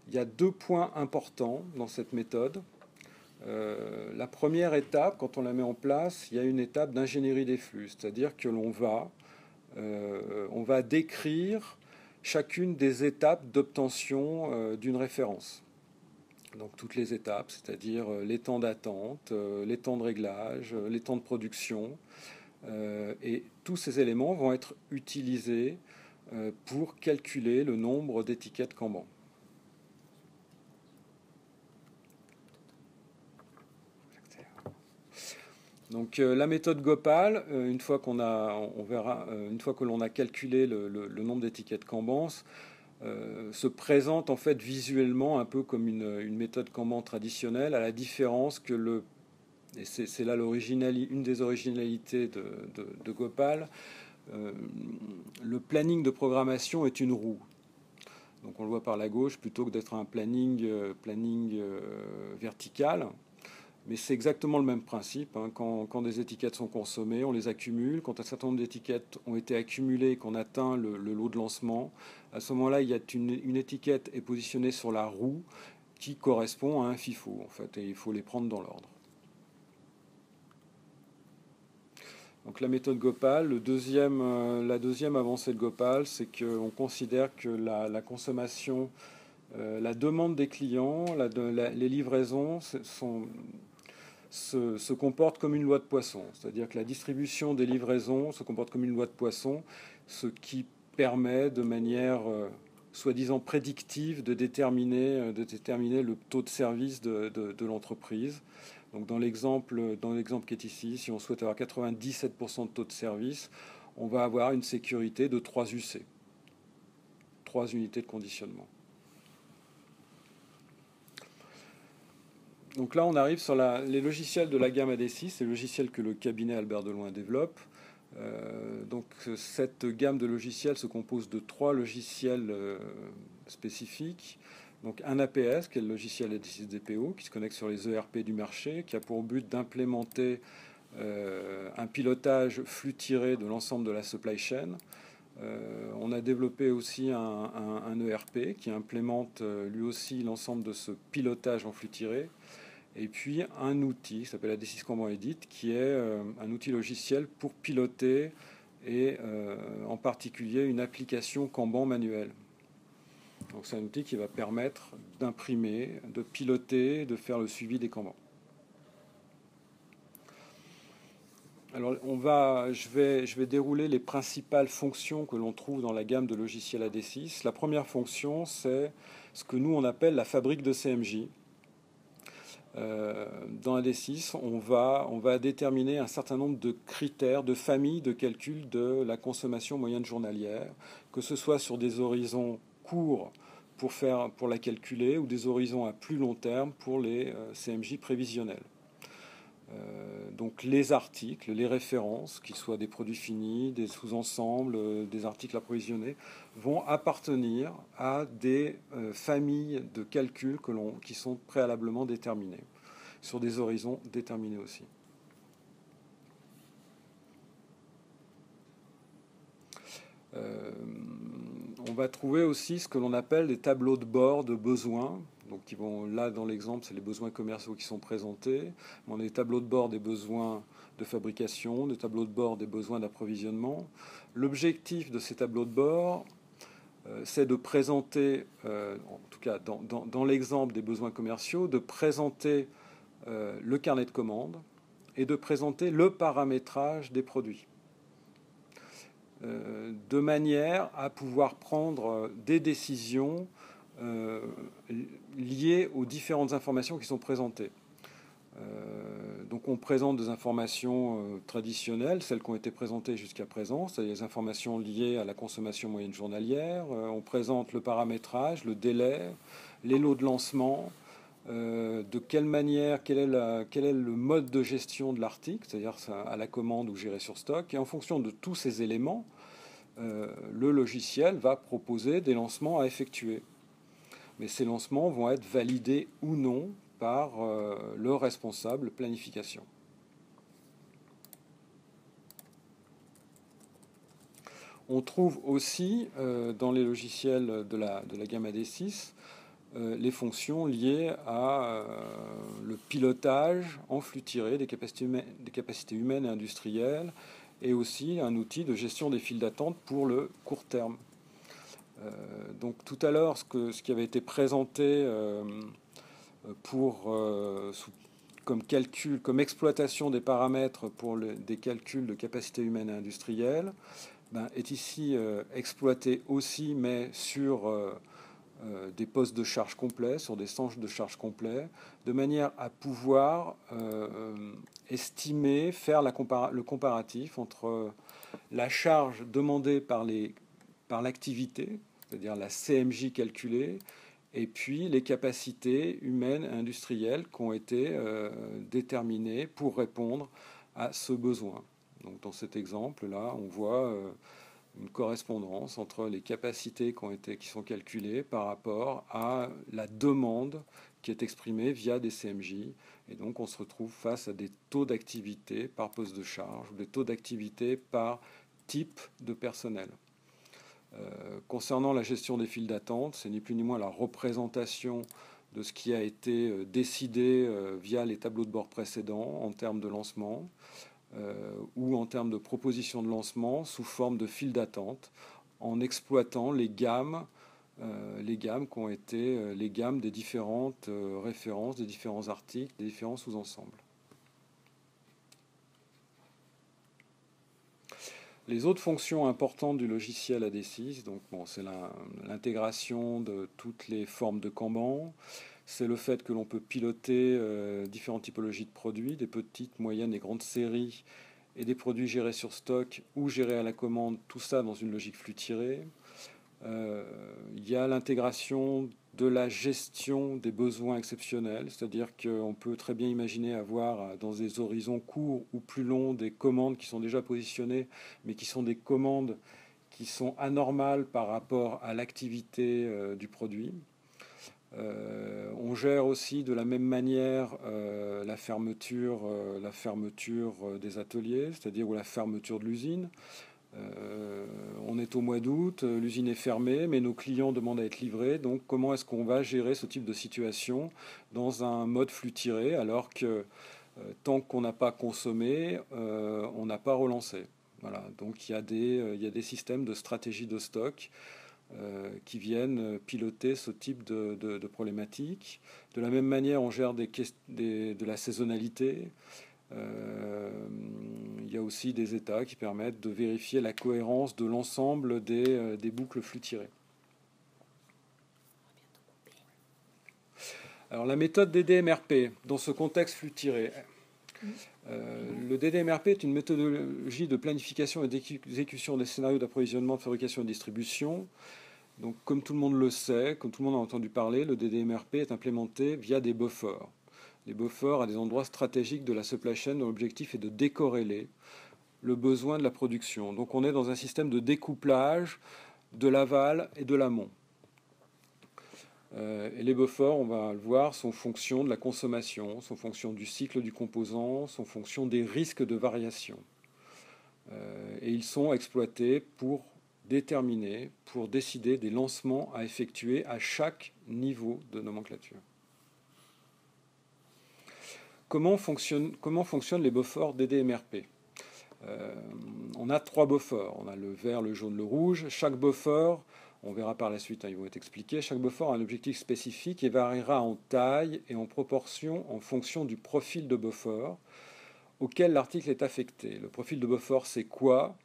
Il y a 2 points importants dans cette méthode. La première étape, quand on la met en place, il y a une étape d'ingénierie des flux, c'est-à-dire que on va décrire chacune des étapes d'obtention d'une référence. Donc toutes les étapes, c'est-à-dire les temps d'attente, les temps de réglage, les temps de production. Et tous ces éléments vont être utilisés pour calculer le nombre d'étiquettes Kanban. Donc la méthode Gopal, une fois que l'on a calculé le nombre d'étiquettes Kanban, se présente en fait visuellement un peu comme une méthode Kanban traditionnelle, à la différence que et c'est là une des originalités de Gopal, le planning de programmation est une roue. Donc on le voit par la gauche, plutôt que d'être un planning vertical. Mais c'est exactement le même principe. Quand des étiquettes sont consommées, on les accumule. Quand un certain nombre d'étiquettes ont été accumulées et qu'on atteint le lot de lancement, à ce moment-là, il y a une étiquette est positionnée sur la roue qui correspond à un FIFO, en fait, et il faut les prendre dans l'ordre. Donc la méthode Gopal, la deuxième avancée de Gopal, c'est qu'on considère que la consommation, la demande des clients, les livraisons se comportent comme une loi de Poisson. C'est-à-dire que la distribution des livraisons se comporte comme une loi de Poisson, ce qui permet de manière soi-disant prédictive de déterminer le taux de service de l'entreprise. Donc dans l'exemple qui est ici, si on souhaite avoir 97% de taux de service, on va avoir une sécurité de 3 UC, 3 unités de conditionnement. Donc là, on arrive sur les logiciels de la gamme AD6, les logiciels que le cabinet Albert Deloin développe. Donc cette gamme de logiciels se compose de 3 logiciels spécifiques. Donc un APS, qui est le logiciel AD6 DPO, qui se connecte sur les ERP du marché, qui a pour but d'implémenter un pilotage flux tiré de l'ensemble de la supply chain. On a développé aussi un ERP qui implémente lui aussi l'ensemble de ce pilotage en flux tiré. Et puis un outil qui s'appelle AD6 Kanban Edit, qui est un outil logiciel pour piloter et en particulier une application Kanban manuelle. Donc c'est un outil qui va permettre d'imprimer, de piloter, de faire le suivi des Kanban. Alors je vais dérouler les principales fonctions que l'on trouve dans la gamme de logiciels AD6. La première fonction, c'est ce que nous on appelle la fabrique de CMJ. Dans AD6, on va déterminer un certain nombre de critères, de familles de calcul de la consommation moyenne journalière, que ce soit sur des horizons courts pour la calculer ou des horizons à plus long terme pour les CMJ prévisionnels. Donc les articles, les références, qu'ils soient des produits finis, des sous-ensembles, des articles approvisionner, vont appartenir à des familles de calculs qui sont préalablement déterminées, sur des horizons déterminés aussi. On va trouver aussi ce que l'on appelle des tableaux de bord de besoins. Donc là, dans l'exemple, c'est les besoins commerciaux qui sont présentés. On a des tableaux de bord des besoins de fabrication, des tableaux de bord des besoins d'approvisionnement. L'objectif de ces tableaux de bord, c'est de présenter, en tout cas dans l'exemple des besoins commerciaux, de présenter le carnet de commandes et de présenter le paramétrage des produits. De manière à pouvoir prendre des décisions liées aux différentes informations qui sont présentées. Donc on présente des informations traditionnelles, celles qui ont été présentées jusqu'à présent, c'est-à-dire les informations liées à la consommation moyenne journalière. On présente le paramétrage, le délai, les lots de lancement, de quelle manière, quel est le mode de gestion de l'article, c'est-à-dire à la commande ou géré sur stock. Et en fonction de tous ces éléments, le logiciel va proposer des lancements à effectuer. Mais ces lancements vont être validés ou non par le responsable planification. On trouve aussi dans les logiciels de la gamme AD6 les fonctions liées à le pilotage en flux tiré des capacités humaines et industrielles, et aussi un outil de gestion des files d'attente pour le court terme. Donc tout à l'heure, ce qui avait été présenté comme calcul, comme exploitation des paramètres pour des calculs de capacité humaine et industrielle, est ici exploité aussi, mais sur des postes de charge complets, sur des centres de charge complets, de manière à pouvoir estimer, faire le comparatif entre la charge demandée par l'activité, c'est-à-dire la CMJ calculée, et puis les capacités humaines et industrielles qui ont été déterminées pour répondre à ce besoin. Donc dans cet exemple-là, on voit une correspondance entre les capacités qui sont calculées par rapport à la demande qui est exprimée via des CMJ. Et donc on se retrouve face à des taux d'activité par poste de charge, ou des taux d'activité par type de personnel. Concernant la gestion des files d'attente, c'est ni plus ni moins la représentation de ce qui a été décidé via les tableaux de bord précédents en termes de lancement ou en termes de proposition de lancement sous forme de files d'attente, en exploitant les gammes qui ont été les gammes des différentes références, des différents articles, des différents sous-ensembles. Les autres fonctions importantes du logiciel AD6, donc c'est l'intégration de toutes les formes de Kanban, c'est le fait que l'on peut piloter différentes typologies de produits, des petites, moyennes et grandes séries, et des produits gérés sur stock ou gérés à la commande, tout ça dans une logique flux tiré. Il y a l'intégration de la gestion des besoins exceptionnels, c'est-à-dire qu'on peut très bien imaginer avoir dans des horizons courts ou plus longs des commandes qui sont déjà positionnées, mais qui sont des commandes qui sont anormales par rapport à l'activité du produit. On gère aussi de la même manière la fermeture des ateliers, c'est-à-dire ou la fermeture de l'usine. On est au mois d'août, l'usine est fermée, mais nos clients demandent à être livrés. Donc, comment est-ce qu'on va gérer ce type de situation dans un mode flux tiré, alors que tant qu'on n'a pas consommé, on n'a pas relancé. Voilà. Donc, il y a des systèmes de stratégie de stock qui viennent piloter ce type de problématiques. De la même manière, on gère de la saisonnalité. Il y a aussi des états qui permettent de vérifier la cohérence de l'ensemble des boucles flux tirées. Alors la méthode DDMRP, dans ce contexte flux tiré, le DDMRP est une méthodologie de planification et d'exécution des scénarios d'approvisionnement, de fabrication et de distribution. Donc comme tout le monde le sait, comme tout le monde a entendu parler, le DDMRP est implémenté via des buffers. Les buffers à des endroits stratégiques de la supply chain dont l'objectif est de décorréler le besoin de la production. Donc on est dans un système de découplage de l'aval et de l'amont. Et les buffers, on va le voir, sont fonction de la consommation, sont fonction du cycle du composant, sont fonction des risques de variation. Et ils sont exploités pour déterminer, pour décider des lancements à effectuer à chaque niveau de nomenclature. Comment fonctionnent les buffers DDMRP? On a 3 buffers. On a le vert, le jaune, le rouge. Chaque buffer, on verra par la suite, ils vont être expliqués, chaque buffer a un objectif spécifique et variera en taille et en proportion en fonction du profil de buffer auquel l'article est affecté. Le profil de buffer, c'est quoi?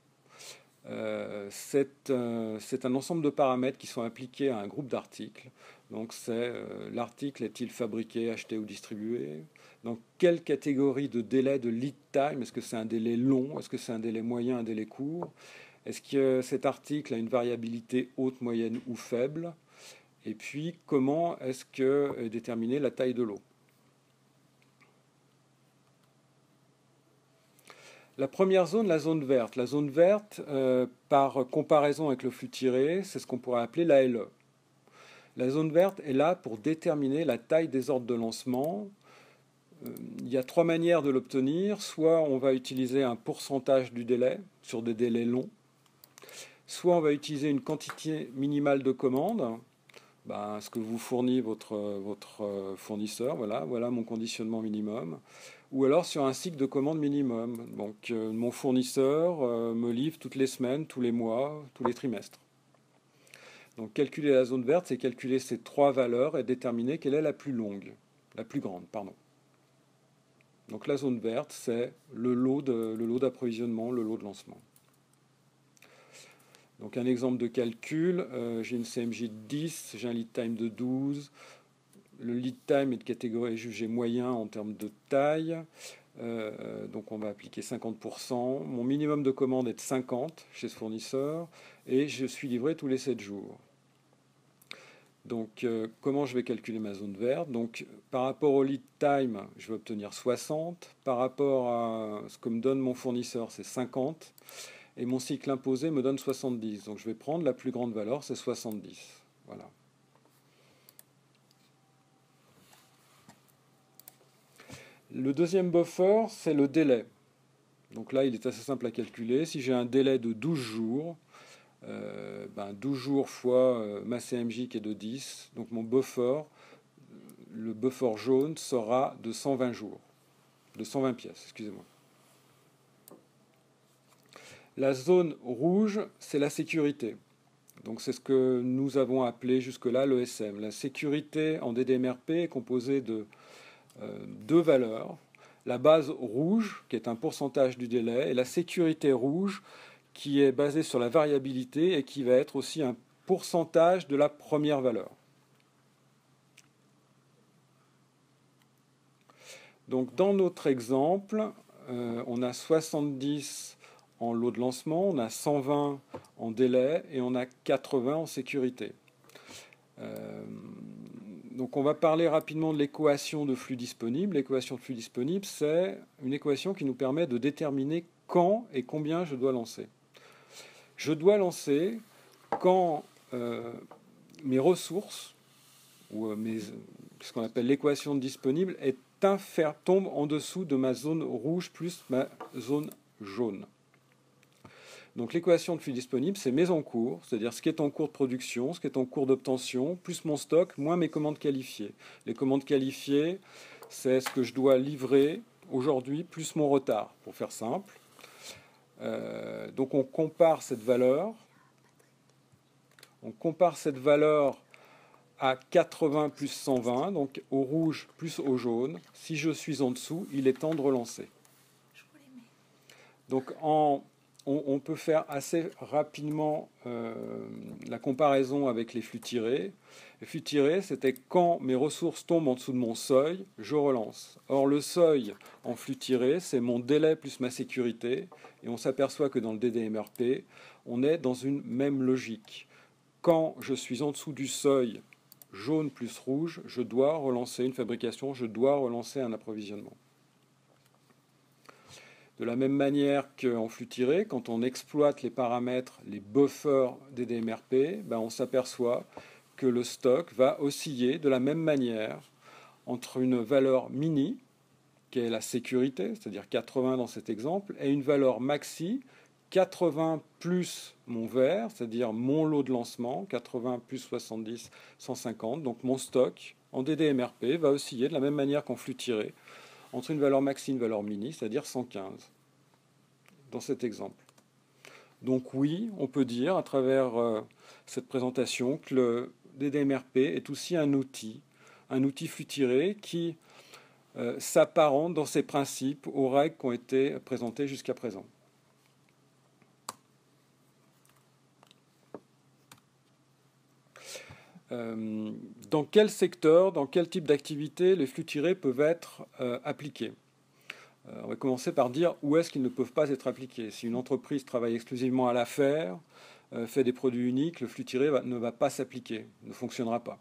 C'est un ensemble de paramètres qui sont appliqués à un groupe d'articles. Donc c'est l'article est-il fabriqué, acheté ou distribué? Dans quelle catégorie de délai de lead time? Est-ce que c'est un délai long? Est-ce que c'est un délai moyen, un délai court? Est-ce que cet article a une variabilité haute, moyenne ou faible? Et puis comment est-ce que est déterminée la taille de lot? La première zone, la zone verte. La zone verte, par comparaison avec le flux tiré, c'est ce qu'on pourrait appeler la LE. La zone verte est là pour déterminer la taille des ordres de lancement. Il y a 3 manières de l'obtenir. Soit on va utiliser un pourcentage du délai sur des délais longs. soit on va utiliser une quantité minimale de commandes, ce que vous fournit votre fournisseur, voilà mon conditionnement minimum, ou alors sur un cycle de commande minimum. Donc mon fournisseur me livre toutes les semaines, tous les mois, tous les trimestres. Donc calculer la zone verte, c'est calculer ces trois valeurs et déterminer quelle est la plus grande, pardon. Donc la zone verte, c'est le lot d'approvisionnement, le lot de lancement. Donc un exemple de calcul, j'ai une CMJ de 10, j'ai un lead time de 12. Le lead time est de catégorie jugée moyen en termes de taille. Donc on va appliquer 50%. Mon minimum de commande est de 50 chez ce fournisseur et je suis livré tous les 7 jours. Donc comment je vais calculer ma zone verte? Donc par rapport au lead time, je vais obtenir 60. Par rapport à ce que me donne mon fournisseur, c'est 50. Et mon cycle imposé me donne 70. Donc je vais prendre la plus grande valeur, c'est 70. Voilà. Le deuxième buffer, c'est le délai. Donc là, il est assez simple à calculer. Si j'ai un délai de 12 jours, 12 jours fois ma CMJ qui est de 10, donc mon buffer, le buffer jaune sera de 120 jours, de 120 pièces, excusez-moi. La zone rouge, c'est la sécurité. Donc c'est ce que nous avons appelé jusque-là l'ESM. La sécurité en DDMRP est composée de deux valeurs. La base rouge, qui est un pourcentage du délai, et la sécurité rouge, qui est basée sur la variabilité et qui va être aussi un pourcentage de la première valeur. Donc dans notre exemple, on a 70 en lot de lancement, on a 120 en délai et on a 80 en sécurité. Donc on va parler rapidement de l'équation de flux disponible. L'équation de flux disponible, c'est une équation qui nous permet de déterminer quand et combien je dois lancer. Je dois lancer quand mes ressources, ou ce qu'on appelle l'équation de disponible, tombe en dessous de ma zone rouge plus ma zone jaune. Donc l'équation de flux disponible, c'est mes encours, c'est-à-dire ce qui est en cours de production, ce qui est en cours d'obtention, plus mon stock, moins mes commandes qualifiées. Les commandes qualifiées, c'est ce que je dois livrer aujourd'hui, plus mon retard, pour faire simple. Donc on compare cette valeur. On compare cette valeur à 80 plus 120, donc au rouge plus au jaune. Si je suis en dessous, il est temps de relancer. Donc on peut faire assez rapidement la comparaison avec les flux tirés. Les flux tirés, c'était quand mes ressources tombent en dessous de mon seuil, je relance. Or, le seuil en flux tiré, c'est mon délai plus ma sécurité. Et on s'aperçoit que dans le DDMRP, on est dans une même logique. Quand je suis en dessous du seuil jaune plus rouge, je dois relancer une fabrication, je dois relancer un approvisionnement. De la même manière qu'en flux tiré, quand on exploite les paramètres, les buffers des DMRP, on s'aperçoit que le stock va osciller de la même manière entre une valeur mini, qui est la sécurité, c'est-à-dire 80 dans cet exemple, et une valeur maxi, 80 plus mon vert, c'est-à-dire mon lot de lancement, 80 plus 70, 150. Donc mon stock en DDMRP va osciller de la même manière qu'en flux tiré, entre une valeur maxi et une valeur mini, c'est-à-dire 115, dans cet exemple. Donc oui, on peut dire à travers cette présentation que le DDMRP est aussi un outil flux tiré qui s'apparente dans ses principes aux règles qui ont été présentées jusqu'à présent. Dans quel secteur, dans quel type d'activité les flux tirés peuvent être appliqués? On va commencer par dire où est-ce qu'ils ne peuvent pas être appliqués. Si une entreprise travaille exclusivement à l'affaire, fait des produits uniques, le flux tiré ne va pas s'appliquer, ne fonctionnera pas.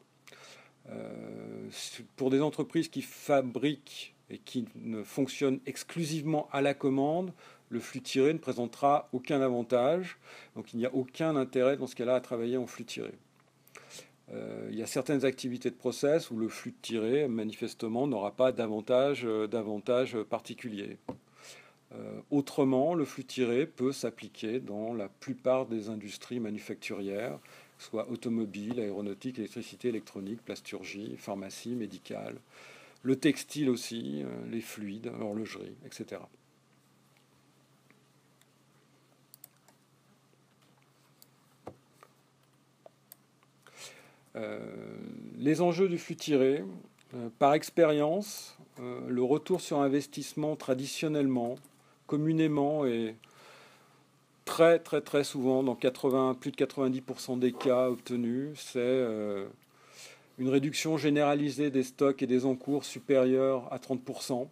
Pour des entreprises qui fabriquent et qui ne fonctionnent exclusivement à la commande, le flux tiré ne présentera aucun avantage. Donc il n'y a aucun intérêt dans ce cas-là à travailler en flux tiré. Il y a certaines activités de process où le flux tiré, manifestement, n'aura pas d'avantage particulier. Autrement, le flux tiré peut s'appliquer dans la plupart des industries manufacturières, soit automobile, aéronautique, électricité, électronique, plasturgie, pharmacie, médicale, le textile aussi, les fluides, l'horlogerie, etc. Les enjeux du flux tiré, par expérience, le retour sur investissement traditionnellement, communément et très souvent, dans plus de 90% des cas obtenus, c'est une réduction généralisée des stocks et des encours supérieure à 30%.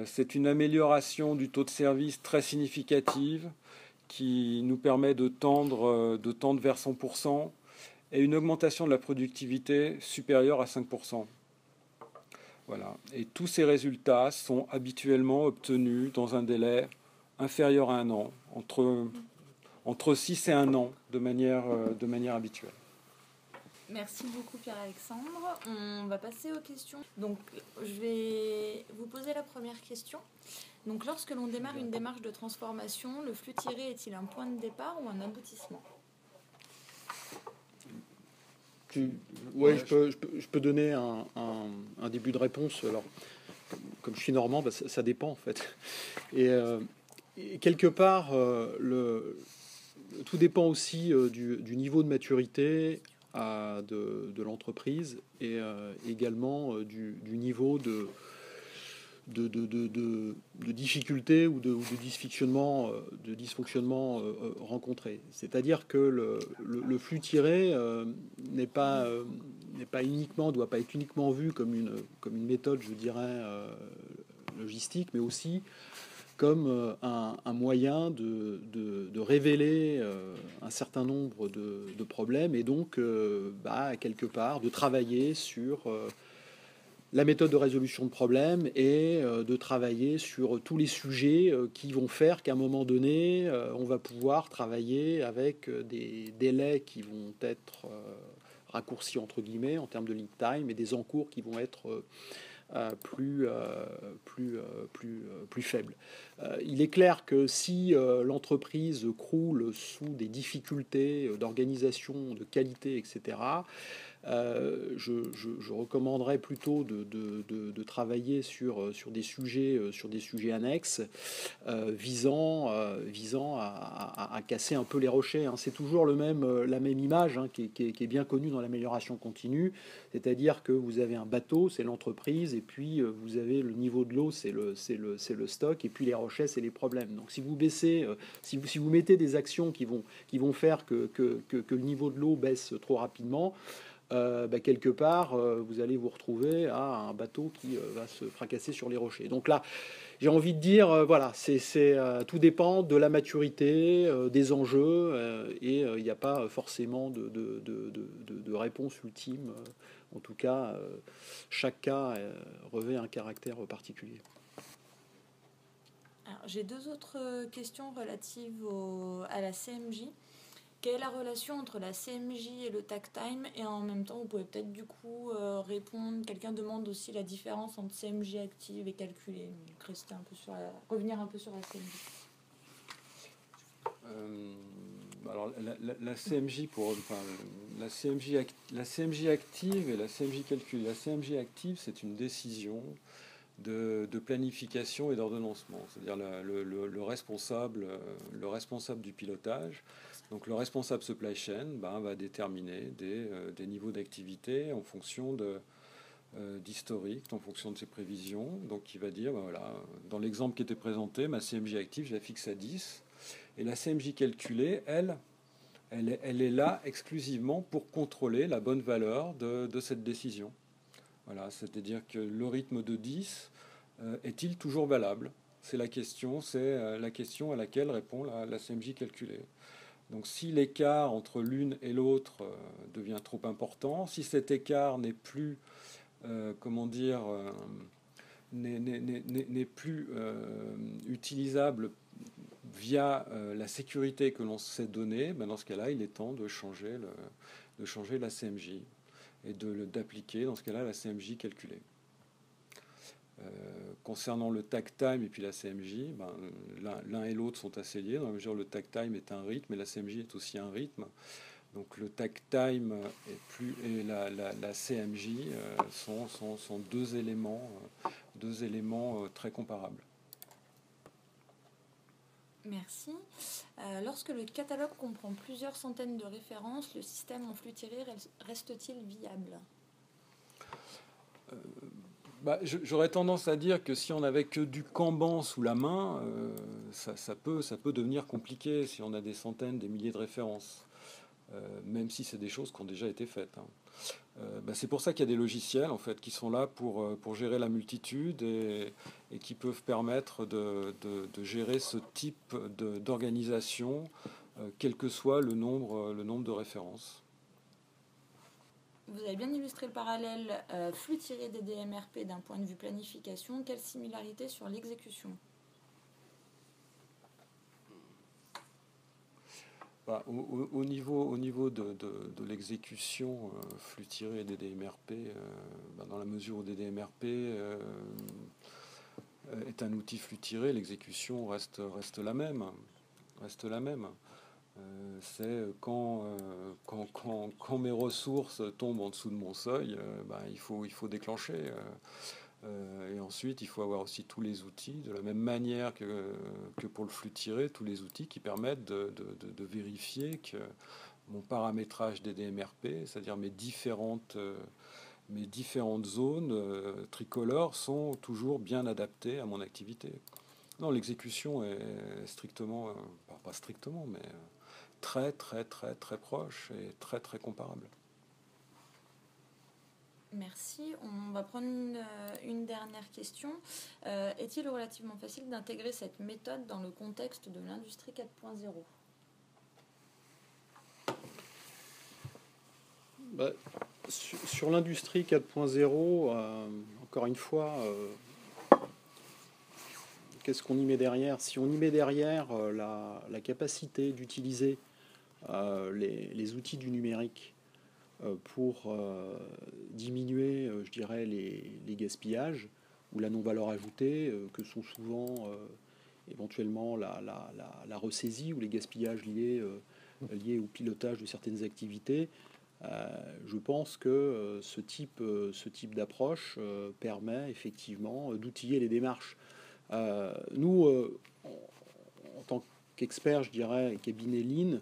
C'est une amélioration du taux de service très significative qui nous permet de tendre vers 100% et une augmentation de la productivité supérieure à 5%. Voilà. Et tous ces résultats sont habituellement obtenus dans un délai inférieur à 1 an, entre 6 et 1 an de manière habituelle. Merci beaucoup Pierre-Alexandre. On va passer aux questions. Donc je vais vous poser la première question. Donc lorsque l'on démarre une démarche de transformation, le flux tiré est-il un point de départ ou un aboutissement ? Oui, je peux donner un début de réponse. Alors, comme je suis normand, bah, ça dépend en fait. Et quelque part, tout dépend aussi du niveau de maturité de l'entreprise et également du niveau de difficultés ou de dysfonctionnement rencontrés. C'est-à-dire que le flux tiré n'est pas uniquement, doit pas être uniquement vu comme une méthode, je dirais, logistique, mais aussi comme un moyen de révéler un certain nombre de problèmes et donc, quelque part, de travailler sur la méthode de résolution de problèmes et de travailler sur tous les sujets qui vont faire qu'à un moment donné, on va pouvoir travailler avec des délais qui vont être raccourcis entre guillemets en termes de lead time et des encours qui vont être plus faible. Il est clair que si l'entreprise croule sous des difficultés d'organisation, de qualité, etc., je recommanderais plutôt de travailler sur des sujets annexes visant à casser un peu les rochers. Hein. C'est toujours la même image qui est bien connue dans l'amélioration continue, c'est-à-dire que vous avez un bateau, c'est l'entreprise, et puis vous avez le niveau de l'eau, c'est le stock, et puis les rochers, c'est les problèmes. Donc si vous baissez, si vous mettez des actions qui vont faire que le niveau de l'eau baisse trop rapidement, quelque part, vous allez vous retrouver à un bateau qui va se fracasser sur les rochers. Donc là, j'ai envie de dire, voilà, tout dépend de la maturité, des enjeux, et il n'y a pas forcément de réponse ultime. En tout cas, chaque cas revêt un caractère particulier. Alors, j'ai deux autres questions relatives à la CMJ. Quelle est la relation entre la CMJ et le takt time? Et en même temps, vous pouvez peut-être du coup répondre. Quelqu'un demande aussi la différence entre CMJ active et calculée. Donc revenir un peu sur la CMJ. Alors la CMJ la CMJ active et la CMJ calculée. La CMJ active, c'est une décision de planification et d'ordonnancement, c'est-à-dire le responsable du pilotage. Donc le responsable supply chain va déterminer des niveaux d'activité en fonction d'historique, en fonction de ses prévisions. Donc il va dire, voilà, dans l'exemple qui était présenté, ma CMJ active, je la fixe à 10. Et la CMJ calculée, elle est là exclusivement pour contrôler la bonne valeur de cette décision. Voilà, c'est-à-dire que le rythme de 10 est-il toujours valable? C'est la question à laquelle répond la CMJ calculée. Donc si l'écart entre l'une et l'autre devient trop important, si cet écart n'est plus, n'est plus utilisable via la sécurité que l'on s'est donnée, dans ce cas-là, il est temps de changer la CMJ et d'appliquer dans ce cas-là la CMJ calculée. Concernant le takt time et puis la CMJ, l'un et l'autre sont assez liés, dans la mesure où le takt time est un rythme et la CMJ est aussi un rythme. Donc le takt time et la CMJ sont deux éléments très comparables. Merci. Lorsque le catalogue comprend plusieurs centaines de références, le système en flux tiré reste-t-il viable ? J'aurais tendance à dire que si on n'avait que du Kanban sous la main, ça peut devenir compliqué si on a des centaines, des milliers de références, même si c'est des choses qui ont déjà été faites. C'est pour ça qu'il y a des logiciels en fait, qui sont là pour gérer la multitude et qui peuvent permettre de gérer ce type d'organisation, quel que soit le nombre de références. Vous avez bien illustré le parallèle flux tiré des DMRP d'un point de vue planification. Quelle similarité sur l'exécution ? Au niveau de l'exécution, flux tiré des DMRP, dans la mesure où des DMRP est un outil flux tiré, l'exécution reste la même. C'est quand mes ressources tombent en dessous de mon seuil, il faut déclencher. Et ensuite, il faut avoir aussi tous les outils, de la même manière que pour le flux tiré, tous les outils qui permettent de vérifier que mon paramétrage des DMRP, c'est-à-dire mes différentes zones tricolores, sont toujours bien adaptées à mon activité. Non, l'exécution est strictement, pas strictement, mais très proche et très comparable. Merci. On va prendre une dernière question. Est-il relativement facile d'intégrer cette méthode dans le contexte de l'industrie 4.0 ? Sur l'industrie 4.0, encore une fois, qu'est-ce qu'on y met derrière ? Si on y met derrière la capacité d'utiliser les outils du numérique pour diminuer, je dirais, les gaspillages ou la non-valeur ajoutée, que sont souvent éventuellement la ressaisie ou les gaspillages liés au pilotage de certaines activités. Je pense que ce type d'approche permet effectivement d'outiller les démarches. Nous, en tant qu'experts, je dirais, cabinet Lean,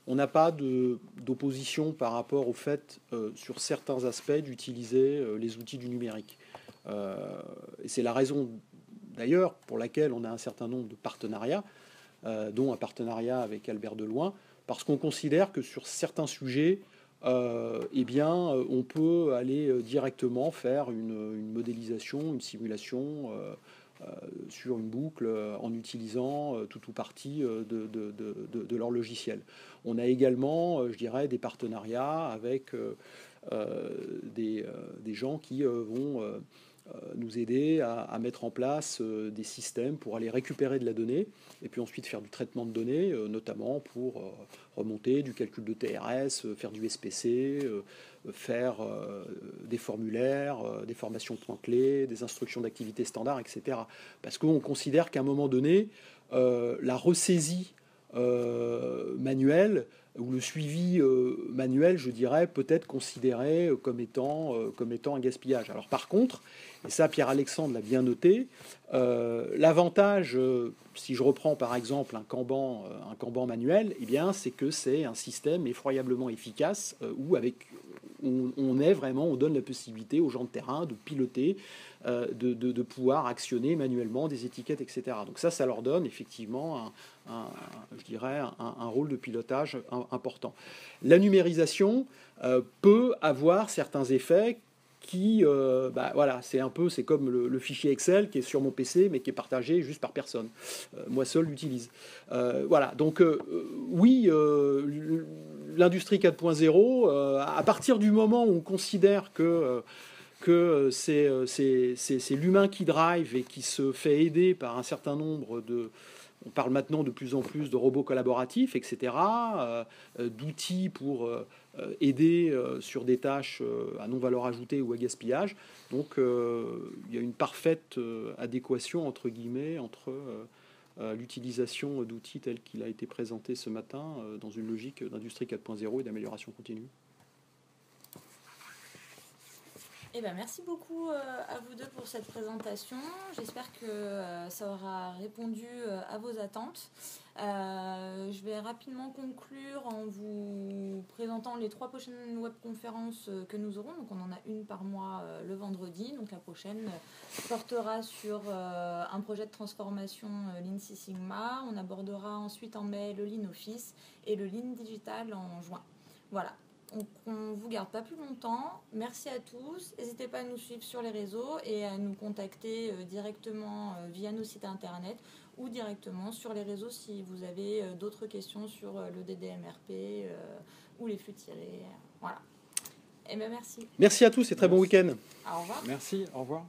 on n'a pas d'opposition par rapport au fait, sur certains aspects, d'utiliser les outils du numérique. Et c'est la raison, d'ailleurs, pour laquelle on a un certain nombre de partenariats, dont un partenariat avec Albert Deloin, parce qu'on considère que sur certains sujets, on peut aller directement faire une modélisation, une simulation sur une boucle en utilisant tout ou partie de leur logiciel. On a également, je dirais, des partenariats avec des gens qui vont nous aider à mettre en place des systèmes pour aller récupérer de la donnée et puis ensuite faire du traitement de données, notamment pour remonter du calcul de TRS, faire du SPC, faire des formulaires, des formations points clés, des instructions d'activité standard, etc. Parce qu'on considère qu'à un moment donné, la ressaisie manuelle ou le suivi manuel, je dirais, peut être considéré comme étant un gaspillage. Alors par contre, et ça Pierre-Alexandre l'a bien noté, l'avantage, si je reprends par exemple un Kanban manuel, c'est que c'est un système effroyablement efficace où on donne la possibilité aux gens de terrain de piloter, de pouvoir actionner manuellement des étiquettes, etc. Donc ça leur donne effectivement un rôle de pilotage important. La numérisation peut avoir certains effets qui, c'est comme le fichier Excel qui est sur mon PC mais qui est partagé juste par personne. Moi seul l'utilise. Donc oui, l'industrie 4.0, à partir du moment où on considère que c'est l'humain qui drive et qui se fait aider par un certain nombre On parle maintenant de plus en plus de robots collaboratifs, etc., d'outils pour aider sur des tâches à non-valeur ajoutée ou à gaspillage. Donc il y a une parfaite adéquation, entre guillemets, entre l'utilisation d'outils tels qu'il a été présenté ce matin dans une logique d'industrie 4.0 et d'amélioration continue. Eh ben, merci beaucoup à vous deux pour cette présentation. J'espère que ça aura répondu à vos attentes. Je vais rapidement conclure en vous présentant les 3 prochaines webconférences que nous aurons. Donc on en a une par mois le vendredi. Donc la prochaine portera sur un projet de transformation Lean Six Sigma. On abordera ensuite en mai le Lean Office et le Lean Digital en juin. Voilà. Donc, on ne vous garde pas plus longtemps. Merci à tous. N'hésitez pas à nous suivre sur les réseaux et à nous contacter directement via nos sites internet ou directement sur les réseaux si vous avez d'autres questions sur le DDMRP ou les flux tirés. Voilà. Et bien merci. Merci à tous et très bon week-end. Au revoir. Merci, au revoir.